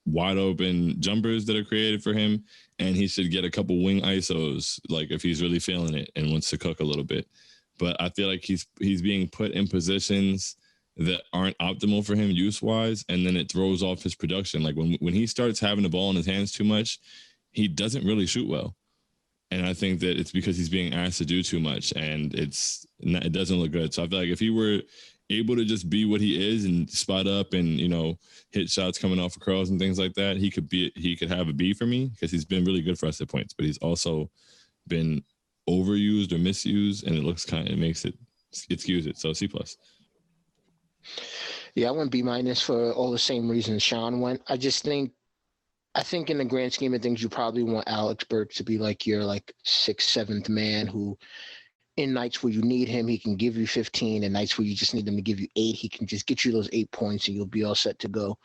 S3: wide open jumpers that are created for him. And he should get a couple wing ISOs, like if he's really feeling it and wants to cook a little bit. But I feel like he's being put in positions that aren't optimal for him use-wise, and then it throws off his production. Like when he starts having the ball in his hands too much, he doesn't really shoot well. And I think that it's because he's being asked to do too much, and it doesn't look good. So I feel like if he were able to just be what he is and spot up and, hit shots coming off of curls and things like that, he could have a B for me because he's been really good for us at points, but he's also been overused or misused, and it makes it skews it. So C+.
S4: Yeah, I went B- for all the same reasons Shaun went. I think in the grand scheme of things, you probably want Alex Burks to be like your sixth, seventh man who, in nights where you need him, he can give you 15, and nights where you just need him to give you 8, he can just get you those 8 points and you'll be all set to go.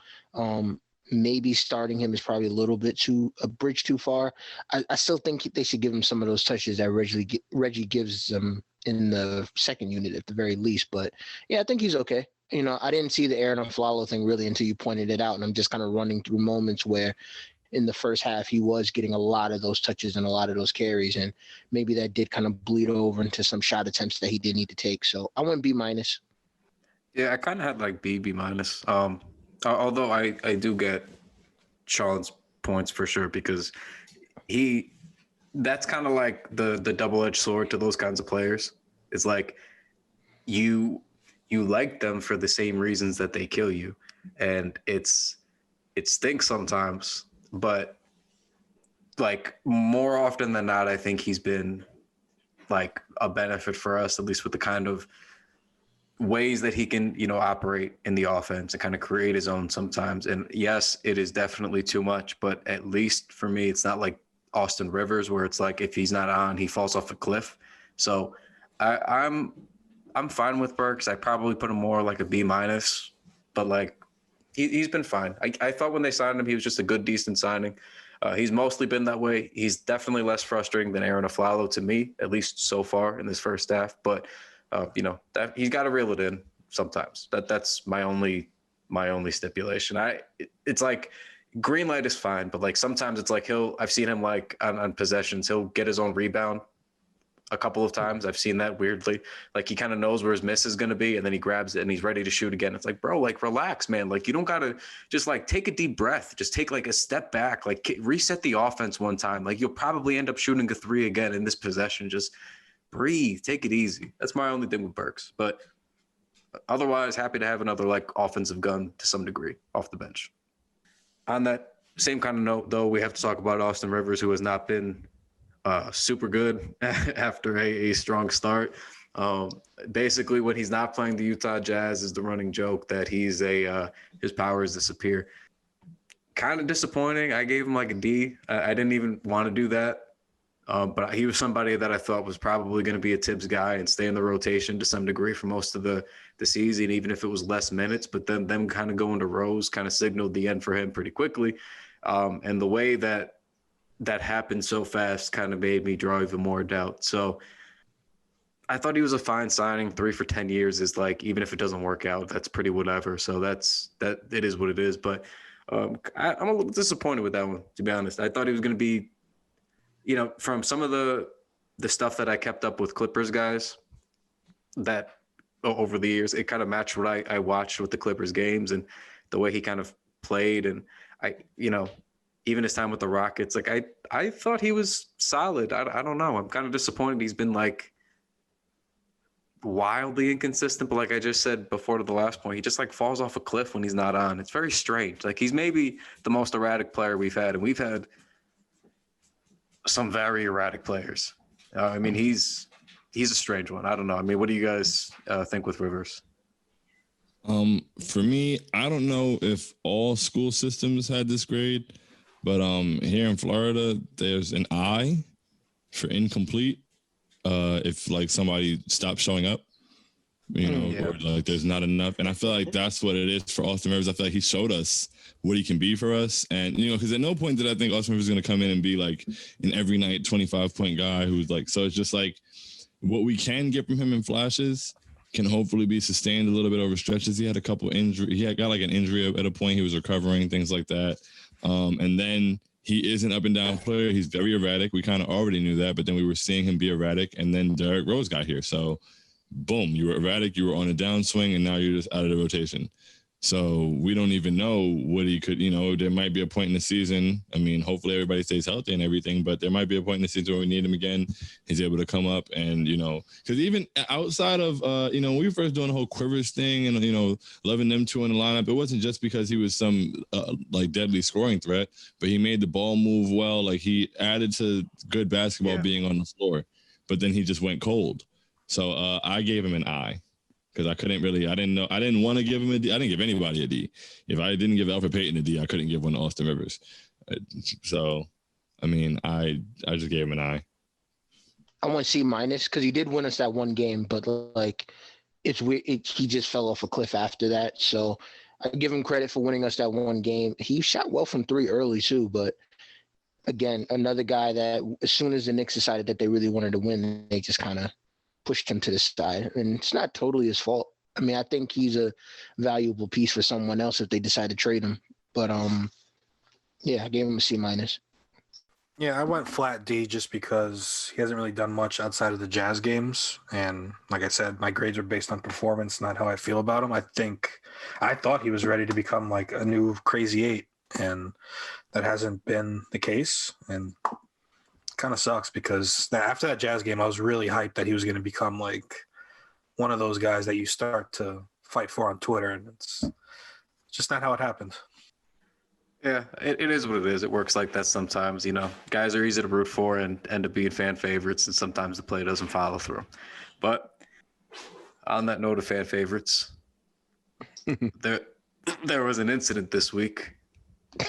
S4: Maybe starting him is probably a bridge too far. I still think they should give him some of those touches that Reggie gives them in the second unit at the very least. But yeah, I think he's okay. I didn't see the Aaron Aflalo thing really until you pointed it out, and I'm just kind of running through moments where in the first half, he was getting a lot of those touches and a lot of those carries, and maybe that did kind of bleed over into some shot attempts that he did need to take. So I went B minus.
S2: Yeah, I kind of had like B minus. Although I do get Sean's points for sure, because that's kind of like the double-edged sword to those kinds of players. It's like you like them for the same reasons that they kill you, and it stinks sometimes, but like more often than not, I think he's been like a benefit for us, at least with the kind of ways that he can, operate in the offense and kind of create his own sometimes. And yes, it is definitely too much, but at least for me, it's not like Austin Rivers, where it's like if he's not on, he falls off a cliff. So I'm fine with Burks. I probably put him more like a B minus, but like he's been fine. I thought when they signed him, he was just a good, decent signing. He's mostly been that way. He's definitely less frustrating than Aaron Aflalo to me, at least so far in this first half. But that he's got to reel it in sometimes. That's my only stipulation. It's like green light is fine, but like sometimes it's like I've seen him like on possessions, he'll get his own rebound a couple of times. I've seen that weirdly. Like he kind of knows where his miss is going to be, and then he grabs it and he's ready to shoot again. It's like, bro, like relax, man. Like you don't got to just like take a deep breath. Just take like a step back, like reset the offense one time. Like you'll probably end up shooting a 3 again in this possession. Just breathe, take it easy. That's my only thing with Burks. But otherwise, happy to have another like offensive gun to some degree off the bench. On that same kind of note, though, we have to talk about Austin Rivers, who has not been super good after a strong start. Basically, when he's not playing the Utah Jazz, is the running joke that his powers disappear. Kind of disappointing. I gave him like a D. I didn't even want to do that. But he was somebody that I thought was probably going to be a Tibbs guy and stay in the rotation to some degree for most of the season, even if it was less minutes. But then them kind of going to Rose kind of signaled the end for him pretty quickly. And the way that happened so fast kind of made me draw even more doubt. So I thought he was a fine signing. 3 for 10 years is like, even if it doesn't work out, that's pretty whatever. So it is what it is. But I'm a little disappointed with that one, to be honest. I thought he was going to be, from some of the stuff that I kept up with Clippers guys that over the years, it kind of matched what I watched with the Clippers games and the way he kind of played. And even his time with the Rockets, like I thought he was solid. I don't know. I'm kind of disappointed. He's been like wildly inconsistent, but like I just said before to the last point, he just like falls off a cliff when he's not on. It's very strange. Like he's maybe the most erratic player we've had, and we've had some very erratic players. I mean, he's a strange one. I don't know. I mean, what do you guys think with Rivers?
S3: For me, I don't know if all school systems had this grade, but here in Florida, there's an I for incomplete. If like somebody stops showing up, or like there's not enough. And I feel like that's what it is for Austin Rivers. I feel like he showed us what he can be for us. And, because at no point did I think Austin Rivers is going to come in and be like an every night 25-point guy who's like, so it's just like what we can get from him in flashes can hopefully be sustained a little bit over stretches. He had a couple injuries. He got like an injury at a point. He was recovering, things like that. And then he is an up and down player. He's very erratic. We kind of already knew that, but then we were seeing him be erratic. And then Derrick Rose got here. So boom, you were erratic. You were on a downswing and now you're just out of the rotation. So we don't even know what he could, there might be a point in the season. I mean, hopefully everybody stays healthy and everything, but there might be a point in the season where we need him again. He's able to come up and, because even outside of, when we were first doing the whole Quivers thing and, loving them two in the lineup, it wasn't just because he was some like deadly scoring threat, but he made the ball move well. Like he added to good basketball being on the floor, but then he just went cold. So I gave him an I. Because I didn't want to give him a D. I didn't give anybody a D. If I didn't give Alfred Payton a D, I couldn't give one to Austin Rivers. So, I mean, I just gave him an I.
S4: I want C minus because he did win us that one game, but like it's weird. He just fell off a cliff after that. So I give him credit for winning us that one game. He shot well from 3 early too, but again, another guy that as soon as the Knicks decided that they really wanted to win, they just kind of pushed him to the side, and it's not totally his fault. I mean, I think he's a valuable piece for someone else if they decide to trade him. But Yeah, I gave him a C minus.
S5: Yeah, I went flat D just because he hasn't really done much outside of the Jazz games. And like I said, my grades are based on performance, not how I feel about him. I thought he was ready to become like a new crazy eight, and that hasn't been the case. And kind of sucks because after that Jazz game, I was really hyped that he was going to become like one of those guys that you start to fight for on Twitter. And it's just not how it happened.
S2: Yeah, it is what it is. It works like that sometimes. Guys are easy to root for and end up being fan favorites, and sometimes the play doesn't follow through. But on that note of fan favorites, there was an incident this week. I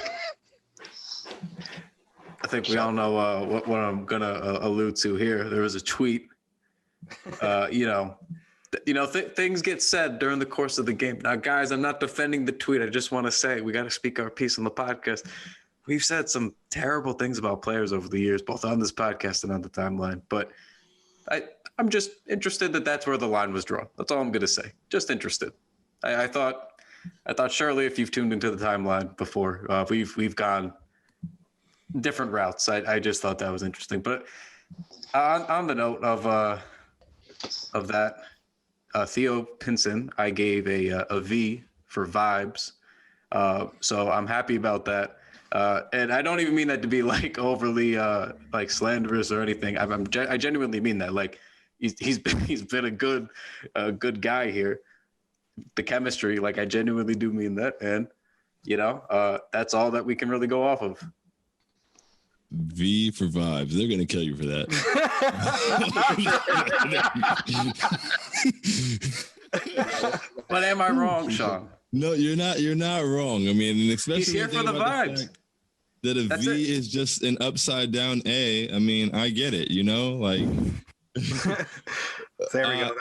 S2: think we all know what I'm gonna allude to here. There was a tweet. Things get said during the course of the game. Now, guys, I'm not defending the tweet. I just want to say we got to speak our piece on the podcast. We've said some terrible things about players over the years, both on this podcast and on the timeline. But I'm just interested that that's where the line was drawn. That's all I'm going to say. Just interested. I thought surely if you've tuned into the timeline before, we've gone different routes. I just thought that was interesting. But on the note of that. Theo Pinson, I gave a V for vibes. So I'm happy about that. And I don't even mean that to be like overly like slanderous or anything. I genuinely mean that. Like he's been a good guy here. The chemistry, like I genuinely do mean that. And that's all that we can really go off of.
S3: V for vibes. They're gonna kill you for that.
S2: But am I wrong, Shaun?
S3: No, you're not. You're not wrong. I mean, especially
S2: he's here for the vibes.
S3: That a That's V is just an upside down A. I mean, I get it. Like.
S5: There we go.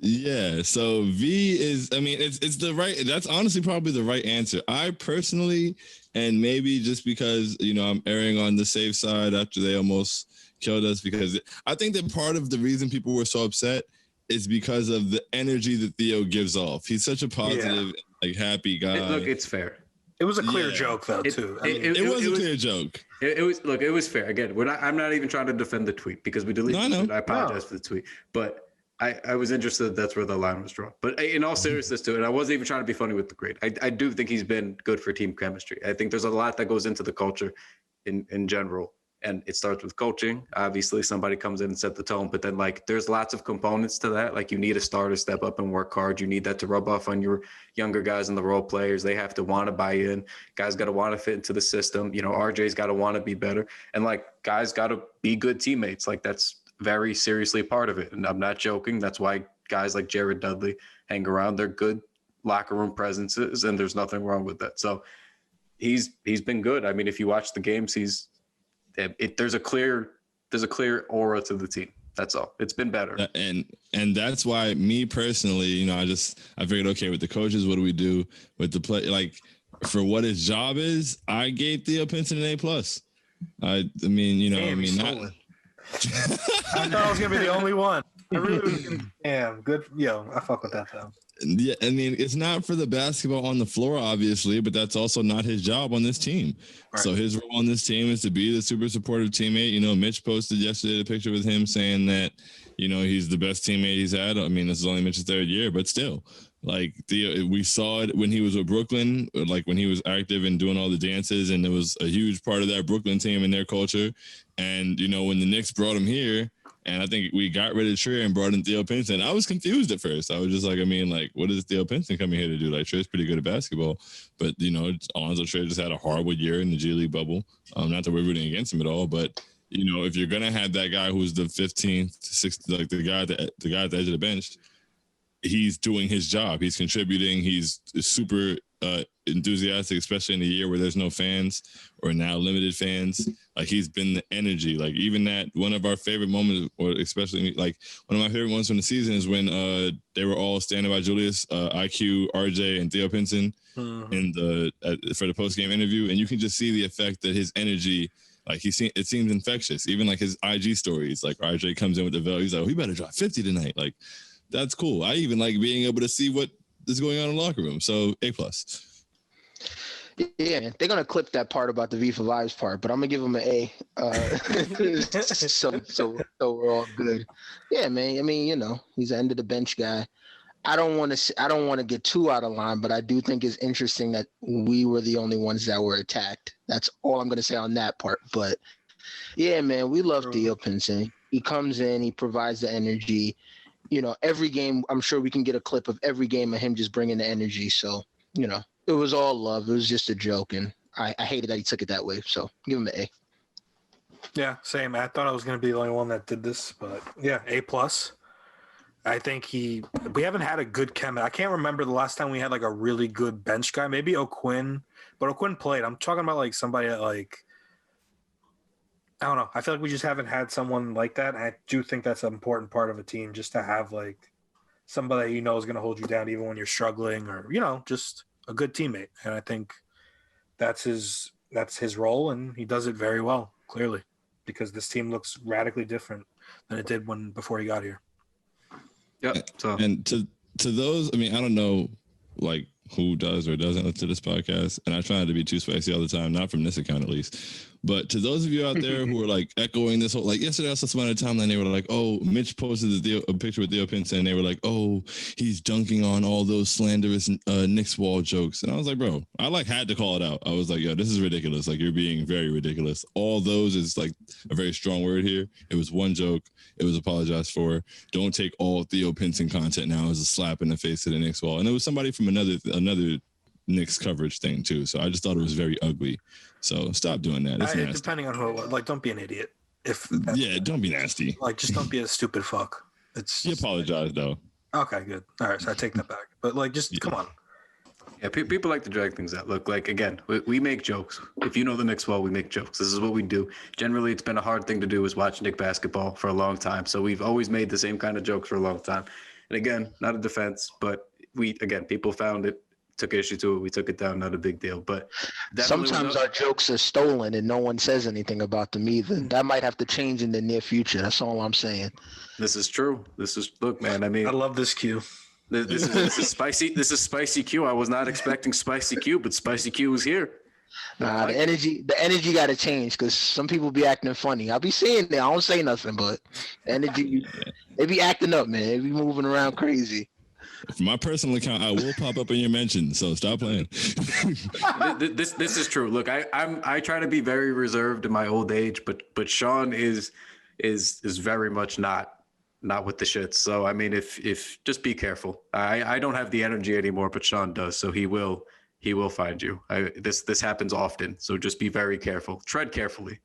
S3: Yeah. So V is. I mean, it's the right. That's honestly probably the right answer. I personally. And maybe just because, I'm erring on the safe side after they almost killed us, because I think that part of the reason people were so upset is because of the energy that Theo gives off. He's such a positive, happy guy.
S2: Look, it's fair.
S5: It was a clear joke, though, too.
S3: It was a clear joke.
S2: It was fair. Again, I'm not even trying to defend the tweet because we deleted the tweet. I apologize for the tweet. But I was interested that's where the line was drawn. But in all seriousness to it, I wasn't even trying to be funny with the grade. I do think he's been good for team chemistry. I think there's a lot that goes into the culture in general. And it starts with coaching. Obviously, somebody comes in and set the tone. But then, there's lots of components to that. Like, you need a star to step up and work hard. You need that to rub off on your younger guys and the role players. They have to want to buy in. Guys got to want to fit into the system. RJ's got to want to be better. And, guys got to be good teammates. That's very seriously part of it. And I'm not joking. That's why guys like Jared Dudley hang around. They're good locker room presences, and there's nothing wrong with that. So he's been good. I mean, if you watch the games, there's a clear aura to the team. That's all. It's been better.
S3: And that's why me personally, I figured, okay, with the coaches, what do we do with the play? For what his job is, I gave Theo Pinson an A+. I mean,
S5: I thought I was gonna be the only one. I really was good. I fuck with that though.
S3: Yeah, I mean, it's not for the basketball on the floor, obviously, but that's also not his job on this team. Right. So his role on this team is to be the super supportive teammate. Mitch posted yesterday a picture with him saying that, he's the best teammate he's had. I mean, this is only Mitch's third year, but still. We saw it when he was with Brooklyn, when he was active and doing all the dances, and it was a huge part of that Brooklyn team and their culture. And, when the Knicks brought him here, and I think we got rid of Trier and brought in Theo Pinson, I was confused at first. I was just what is Theo Pinson coming here to do? Trier's pretty good at basketball, but, Alonzo Trier just had a horrible year in the G League bubble. Not that we're rooting against him at all, but, if you're going to have that guy who's the 15th, 16th, the guy at the edge of the bench, he's doing his job. He's contributing. He's super enthusiastic, especially in a year where there's no fans or now limited fans. He's been the energy. Even that one of our favorite moments, or especially one of my favorite moments from the season is when they were all standing by Julius, IQ, RJ, and Theo Pinson in for the post game interview, and you can just see the effect that his energy. It seems infectious. Even his IG stories, RJ comes in with the veil. He's like, "We better drop 50 tonight." That's cool. I even like being able to see what is going on in the locker room. So A+.
S4: Yeah, man. They're gonna clip that part about the V for Vibes part, but I'm gonna give him an A. So we're all good. Yeah, man. I mean, he's an end of the bench guy. I don't want to get too out of line, but I do think it's interesting that we were the only ones that were attacked. That's all I'm gonna say on that part. But yeah, man, we love Theo Pinson. He comes in, he provides the energy. Every game, I'm sure we can get a clip of every game of him just bringing the energy. So, it was all love. It was just a joke, and I hated that he took it that way. So give him an A.
S5: Yeah, same. I thought I was going to be the only one that did this, but yeah, A+. I think we haven't had a good chem. I can't remember the last time we had like a really good bench guy. Maybe O'Quinn, but O'Quinn played. I'm talking about like somebody that I don't know. I feel like we just haven't had someone like that. I do think that's an important part of a team, just to have like somebody is going to hold you down even when you're struggling, or just a good teammate. And I think that's his role, and he does it very well, clearly, because this team looks radically different than it did before he got here.
S2: Yep. So,
S3: and to those, I mean, I don't know, like, who does or doesn't listen to this podcast, and I try not to be too spicy all the time, not from this account at least. But to those of you out there who are like echoing this whole, like yesterday I saw someone on the timeline, they were like, oh, Mitch posted a picture with Theo Pinson, and they were like, oh, he's dunking on all those slanderous Knicks wall jokes. And I was like, bro, I had to call it out. I was like, yo, this is ridiculous. Like, you're being very ridiculous. All those is like a very strong word here. It was one joke. It was apologized for. Don't take all Theo Pinson content now as a slap in the face of the Knicks wall. And it was somebody from another Knicks coverage thing too. So I just thought it was very ugly. So stop doing that. It's nasty.
S5: Depending on who, don't be an idiot.
S3: Don't be nasty.
S5: Just don't be a stupid fuck.
S3: You apologize though.
S5: Okay, good. All right, so I take that back. But come on.
S2: Yeah, people like to drag things out. Look, again, we make jokes. If you know the Knicks well, we make jokes. This is what we do. Generally, it's been a hard thing to do is watch Knicks basketball for a long time. So we've always made the same kind of jokes for a long time. And again, not a defense, but people found it, took issue to it. We took it down, not a big deal. But
S4: sometimes our jokes are stolen and no one says anything about them either. That might have to change in the near future. That's all I'm saying.
S2: This is true. Look, man. I mean,
S5: I love this cue.
S2: This is spicy. This is spicy Q. I was not expecting spicy Q, but spicy Q is here.
S4: Nah, the energy got to change because some people be acting funny. I'll be seeing it. I don't say nothing, but the energy, they be acting up, man. They be moving around crazy.
S3: From my personal account, I will pop up in your mention, so stop playing.
S2: This is true. Look, I try to be very reserved in my old age, but Shaun is very much not with the shits. So I mean, if just be careful. I don't have the energy anymore, but Shaun does. So he will find you. This happens often. So just be very careful. Tread carefully.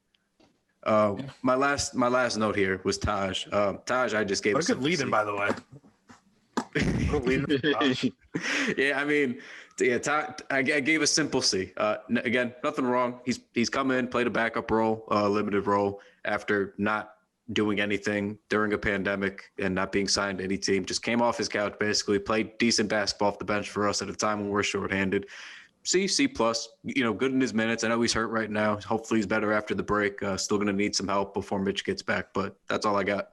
S2: My last note here was Taj. Taj, I just gave
S5: a good lead-in, by the way.
S2: Yeah, I mean, I gave a simple C. Again, nothing wrong. He's come in, played a backup role, limited role after not doing anything during a pandemic and not being signed to any team. Just came off his couch, basically played decent basketball off the bench for us at a time when we're shorthanded. C+, good in his minutes. I know he's hurt right now. Hopefully he's better after the break. Still going to need some help before Mitch gets back, but that's all I got.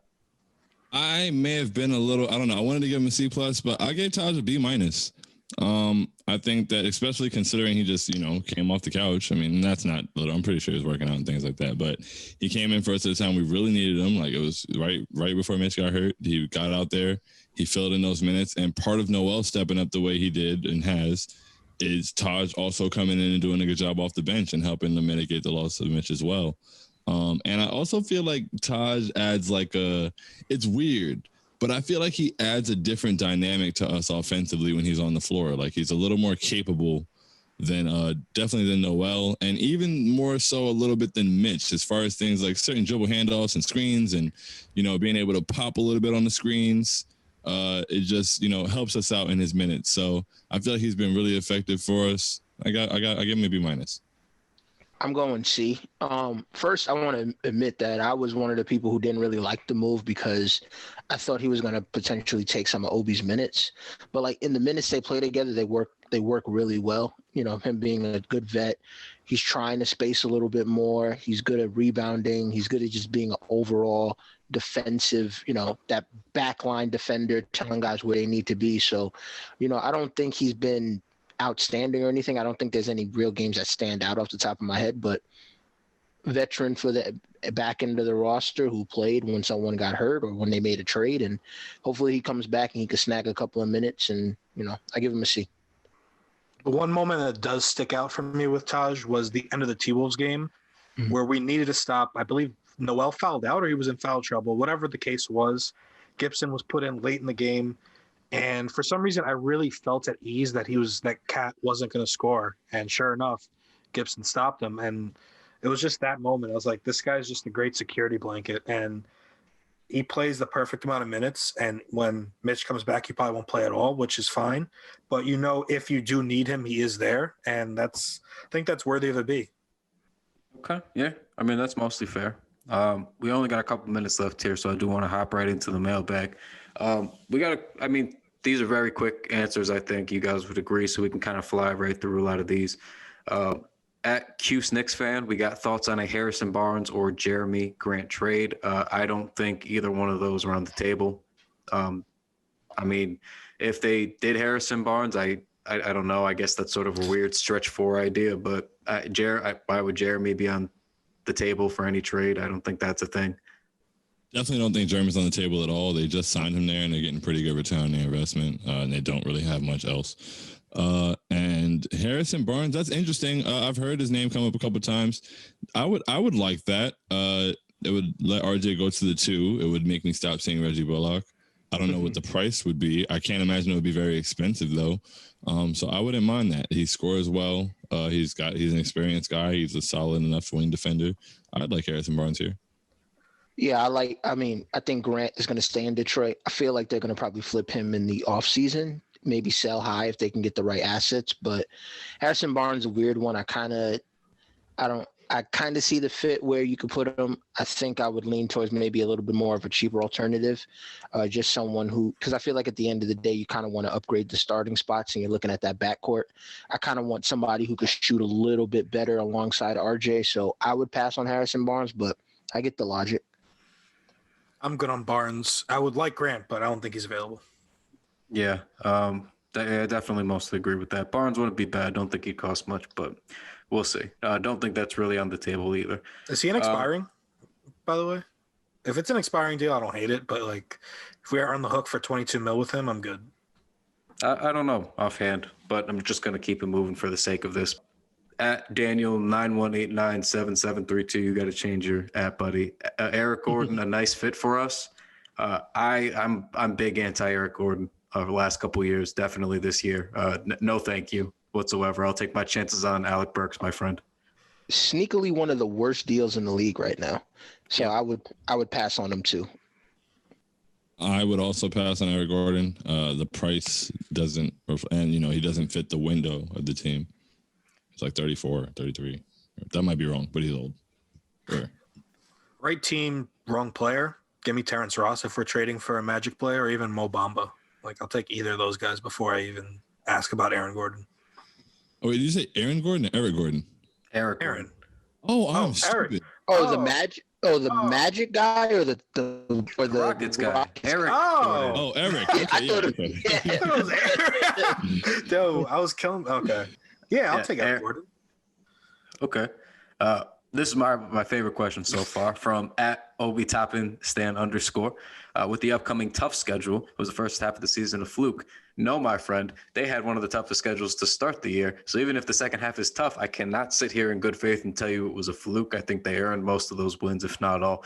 S3: I may have been a little, I don't know. I wanted to give him a C+, but I gave Taj a B-. I think that, especially considering he just, came off the couch. I mean, that's not little. I'm pretty sure he's working out and things like that. But he came in for us at a time we really needed him. Like, it was right before Mitch got hurt. He got out there. He filled in those minutes. And part of Noel stepping up the way he did and has is Taj also coming in and doing a good job off the bench and helping to mitigate the loss of Mitch as well. And I also feel like Taj adds it's weird, but I feel like he adds a different dynamic to us offensively when he's on the floor. Like, he's a little more capable than definitely than Noel, and even more so a little bit than Mitch, as far as things like certain dribble handoffs and screens and, being able to pop a little bit on the screens. It just, helps us out in his minutes. So I feel like he's been really effective for us. I give him a B-.
S4: I'm going C. First, I want to admit that I was one of the people who didn't really like the move because I thought he was going to potentially take some of Obi's minutes. But in the minutes they play together, they work really well. Him being a good vet, he's trying to space a little bit more. He's good at rebounding. He's good at just being an overall defensive, that backline defender, telling guys where they need to be. So, I don't think he's been outstanding or anything. I don't think there's any real games that stand out off the top of my head, but veteran for the back end of the roster who played when someone got hurt or when they made a trade, and hopefully he comes back and he can snag a couple of minutes, and I give him a C.
S5: The one moment that does stick out for me with Taj was the end of the T-Wolves game where we needed to stop. I believe Noel fouled out or he was in foul trouble, whatever the case was. Gibson was put in late in the game, and for some reason I really felt at ease that Cat wasn't going to score, and sure enough Gibson stopped him. And it was just that moment. I was like, this guy's just a great security blanket, and he plays the perfect amount of minutes. And when Mitch comes back, he probably won't play at all, which is fine. But if you do need him, he is there, and I think that's worthy of a B.
S2: Okay, yeah. I mean, that's mostly fair. We only got a couple minutes left here, so I do want to hop right into the mailbag. These are very quick answers. I think you guys would agree, so we can kind of fly right through a lot of these. At Q's Knicks fan, we got thoughts on a Harrison Barnes or Jeremy Grant trade. I don't think either one of those are on the table. If they did Harrison Barnes, I don't know. I guess that's sort of a weird stretch four idea, but why would Jeremy be on the table for any trade? I don't think that's a thing.
S3: Definitely don't think Jeremy's on the table at all. They just signed him there, and they're getting pretty good return on their investment, and they don't really have much else. And Harrison Barnes, that's interesting. I've heard his name come up a couple of times. I would like that. It would let RJ go to the 2. It would make me stop seeing Reggie Bullock. I don't know what the price would be. I can't imagine it would be very expensive though. So I wouldn't mind that. He scores well. He's an experienced guy. He's a solid enough wing defender. I'd like Harrison Barnes here.
S4: Yeah, I think Grant is going to stay in Detroit. I feel like they're going to probably flip him in the offseason, maybe sell high if they can get the right assets. But Harrison Barnes is a weird one. I kind of see the fit where you could put him. I think I would lean towards maybe a little bit more of a cheaper alternative, just someone because I feel like at the end of the day, you kind of want to upgrade the starting spots and you're looking at that backcourt. I kind of want somebody who could shoot a little bit better alongside RJ. So I would pass on Harrison Barnes, but I get the logic.
S5: I'm good on Barnes. I would like Grant, but I don't think he's available.
S2: Yeah, I definitely mostly agree with that. Barnes wouldn't be bad. Don't think he'd cost much, but we'll see. Don't think that's really on the table either.
S5: Is he an expiring, by the way? If it's an expiring deal, I don't hate it. But if we are on the hook for $22 million with him, I'm good.
S2: I don't know offhand, but I'm just going to keep it moving for the sake of this. At Daniel 91897732, you got to change your at, buddy. Eric Gordon, a nice fit for us. I'm big anti Eric Gordon over the last couple of years. Definitely this year. No, thank you whatsoever. I'll take my chances on Alec Burks, my friend.
S4: Sneakily one of the worst deals in the league right now. So yeah. I would pass on him too.
S3: I would also pass on Eric Gordon. The price doesn't, and he doesn't fit the window of the team. It's like 34, 33. That might be wrong, but he's old. Sure.
S5: Right team, wrong player. Give me Terrence Ross if we're trading for a Magic player, or even Mo Bamba. I'll take either of those guys before I even ask about Aaron Gordon.
S3: Oh, wait, did you say Aaron Gordon or Eric Gordon?
S5: Aaron.
S3: Oh, I'm stupid.
S4: The Magic. Oh, the Magic guy or the
S2: Rockets guy.
S4: Rockets
S2: Eric.
S3: Oh, Eric. Okay,
S5: I thought it was Aaron. Yo, I was killing. Okay. Yeah, I'll take Eric Gordon.
S2: Okay. This is my favorite question so far from at Obi Toppin Stan _. With the upcoming tough schedule, was the first half of the season a fluke? No, my friend. They had one of the toughest schedules to start the year. So even if the second half is tough, I cannot sit here in good faith and tell you it was a fluke. I think they earned most of those wins, if not all.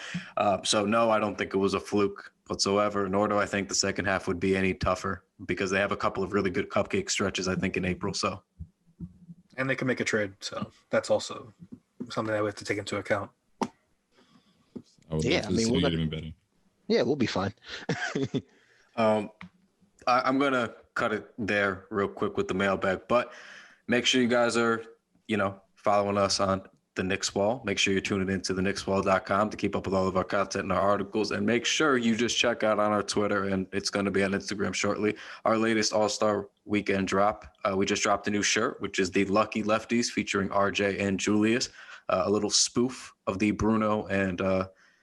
S2: So no, I don't think it was a fluke whatsoever, nor do I think the second half would be any tougher because they have a couple of really good cupcake stretches, I think, in April. So.
S5: And they can make a trade, so that's also something that we have to take into account.
S3: We'll get better.
S4: Yeah, we'll be fine.
S2: I'm gonna cut it there real quick with the mailbag, but make sure you guys are, following us on the Knicks Wall. Make sure you're tuning into the knickswall.com to keep up with all of our content and our articles, and make sure you just check out on our Twitter, and it's going to be on Instagram shortly, our latest All-Star Weekend drop. We just dropped a new shirt, which is the Lucky Lefties featuring RJ and Julius, a little spoof of the Bruno and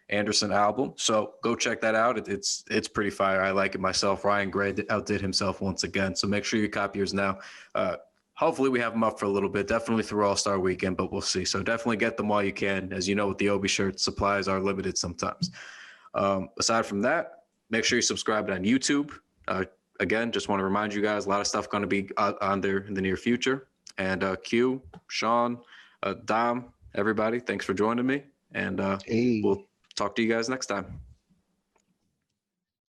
S2: Anderson album. So go check that out. It's pretty fire. I like it myself. Ryan Gray outdid himself once again. So make sure you copy yours now. hopefully we have them up for a little bit, definitely through All-Star weekend, but we'll see. So definitely get them while you can. As you know, with the Obi shirts, supplies are limited sometimes. Aside from that, make sure you subscribe on YouTube. Again, just want to remind you guys, a lot of stuff going to be on there in the near future. And Q, Shaun, Dom, everybody, thanks for joining me. And
S4: Hey.
S2: we'll talk to you guys next time.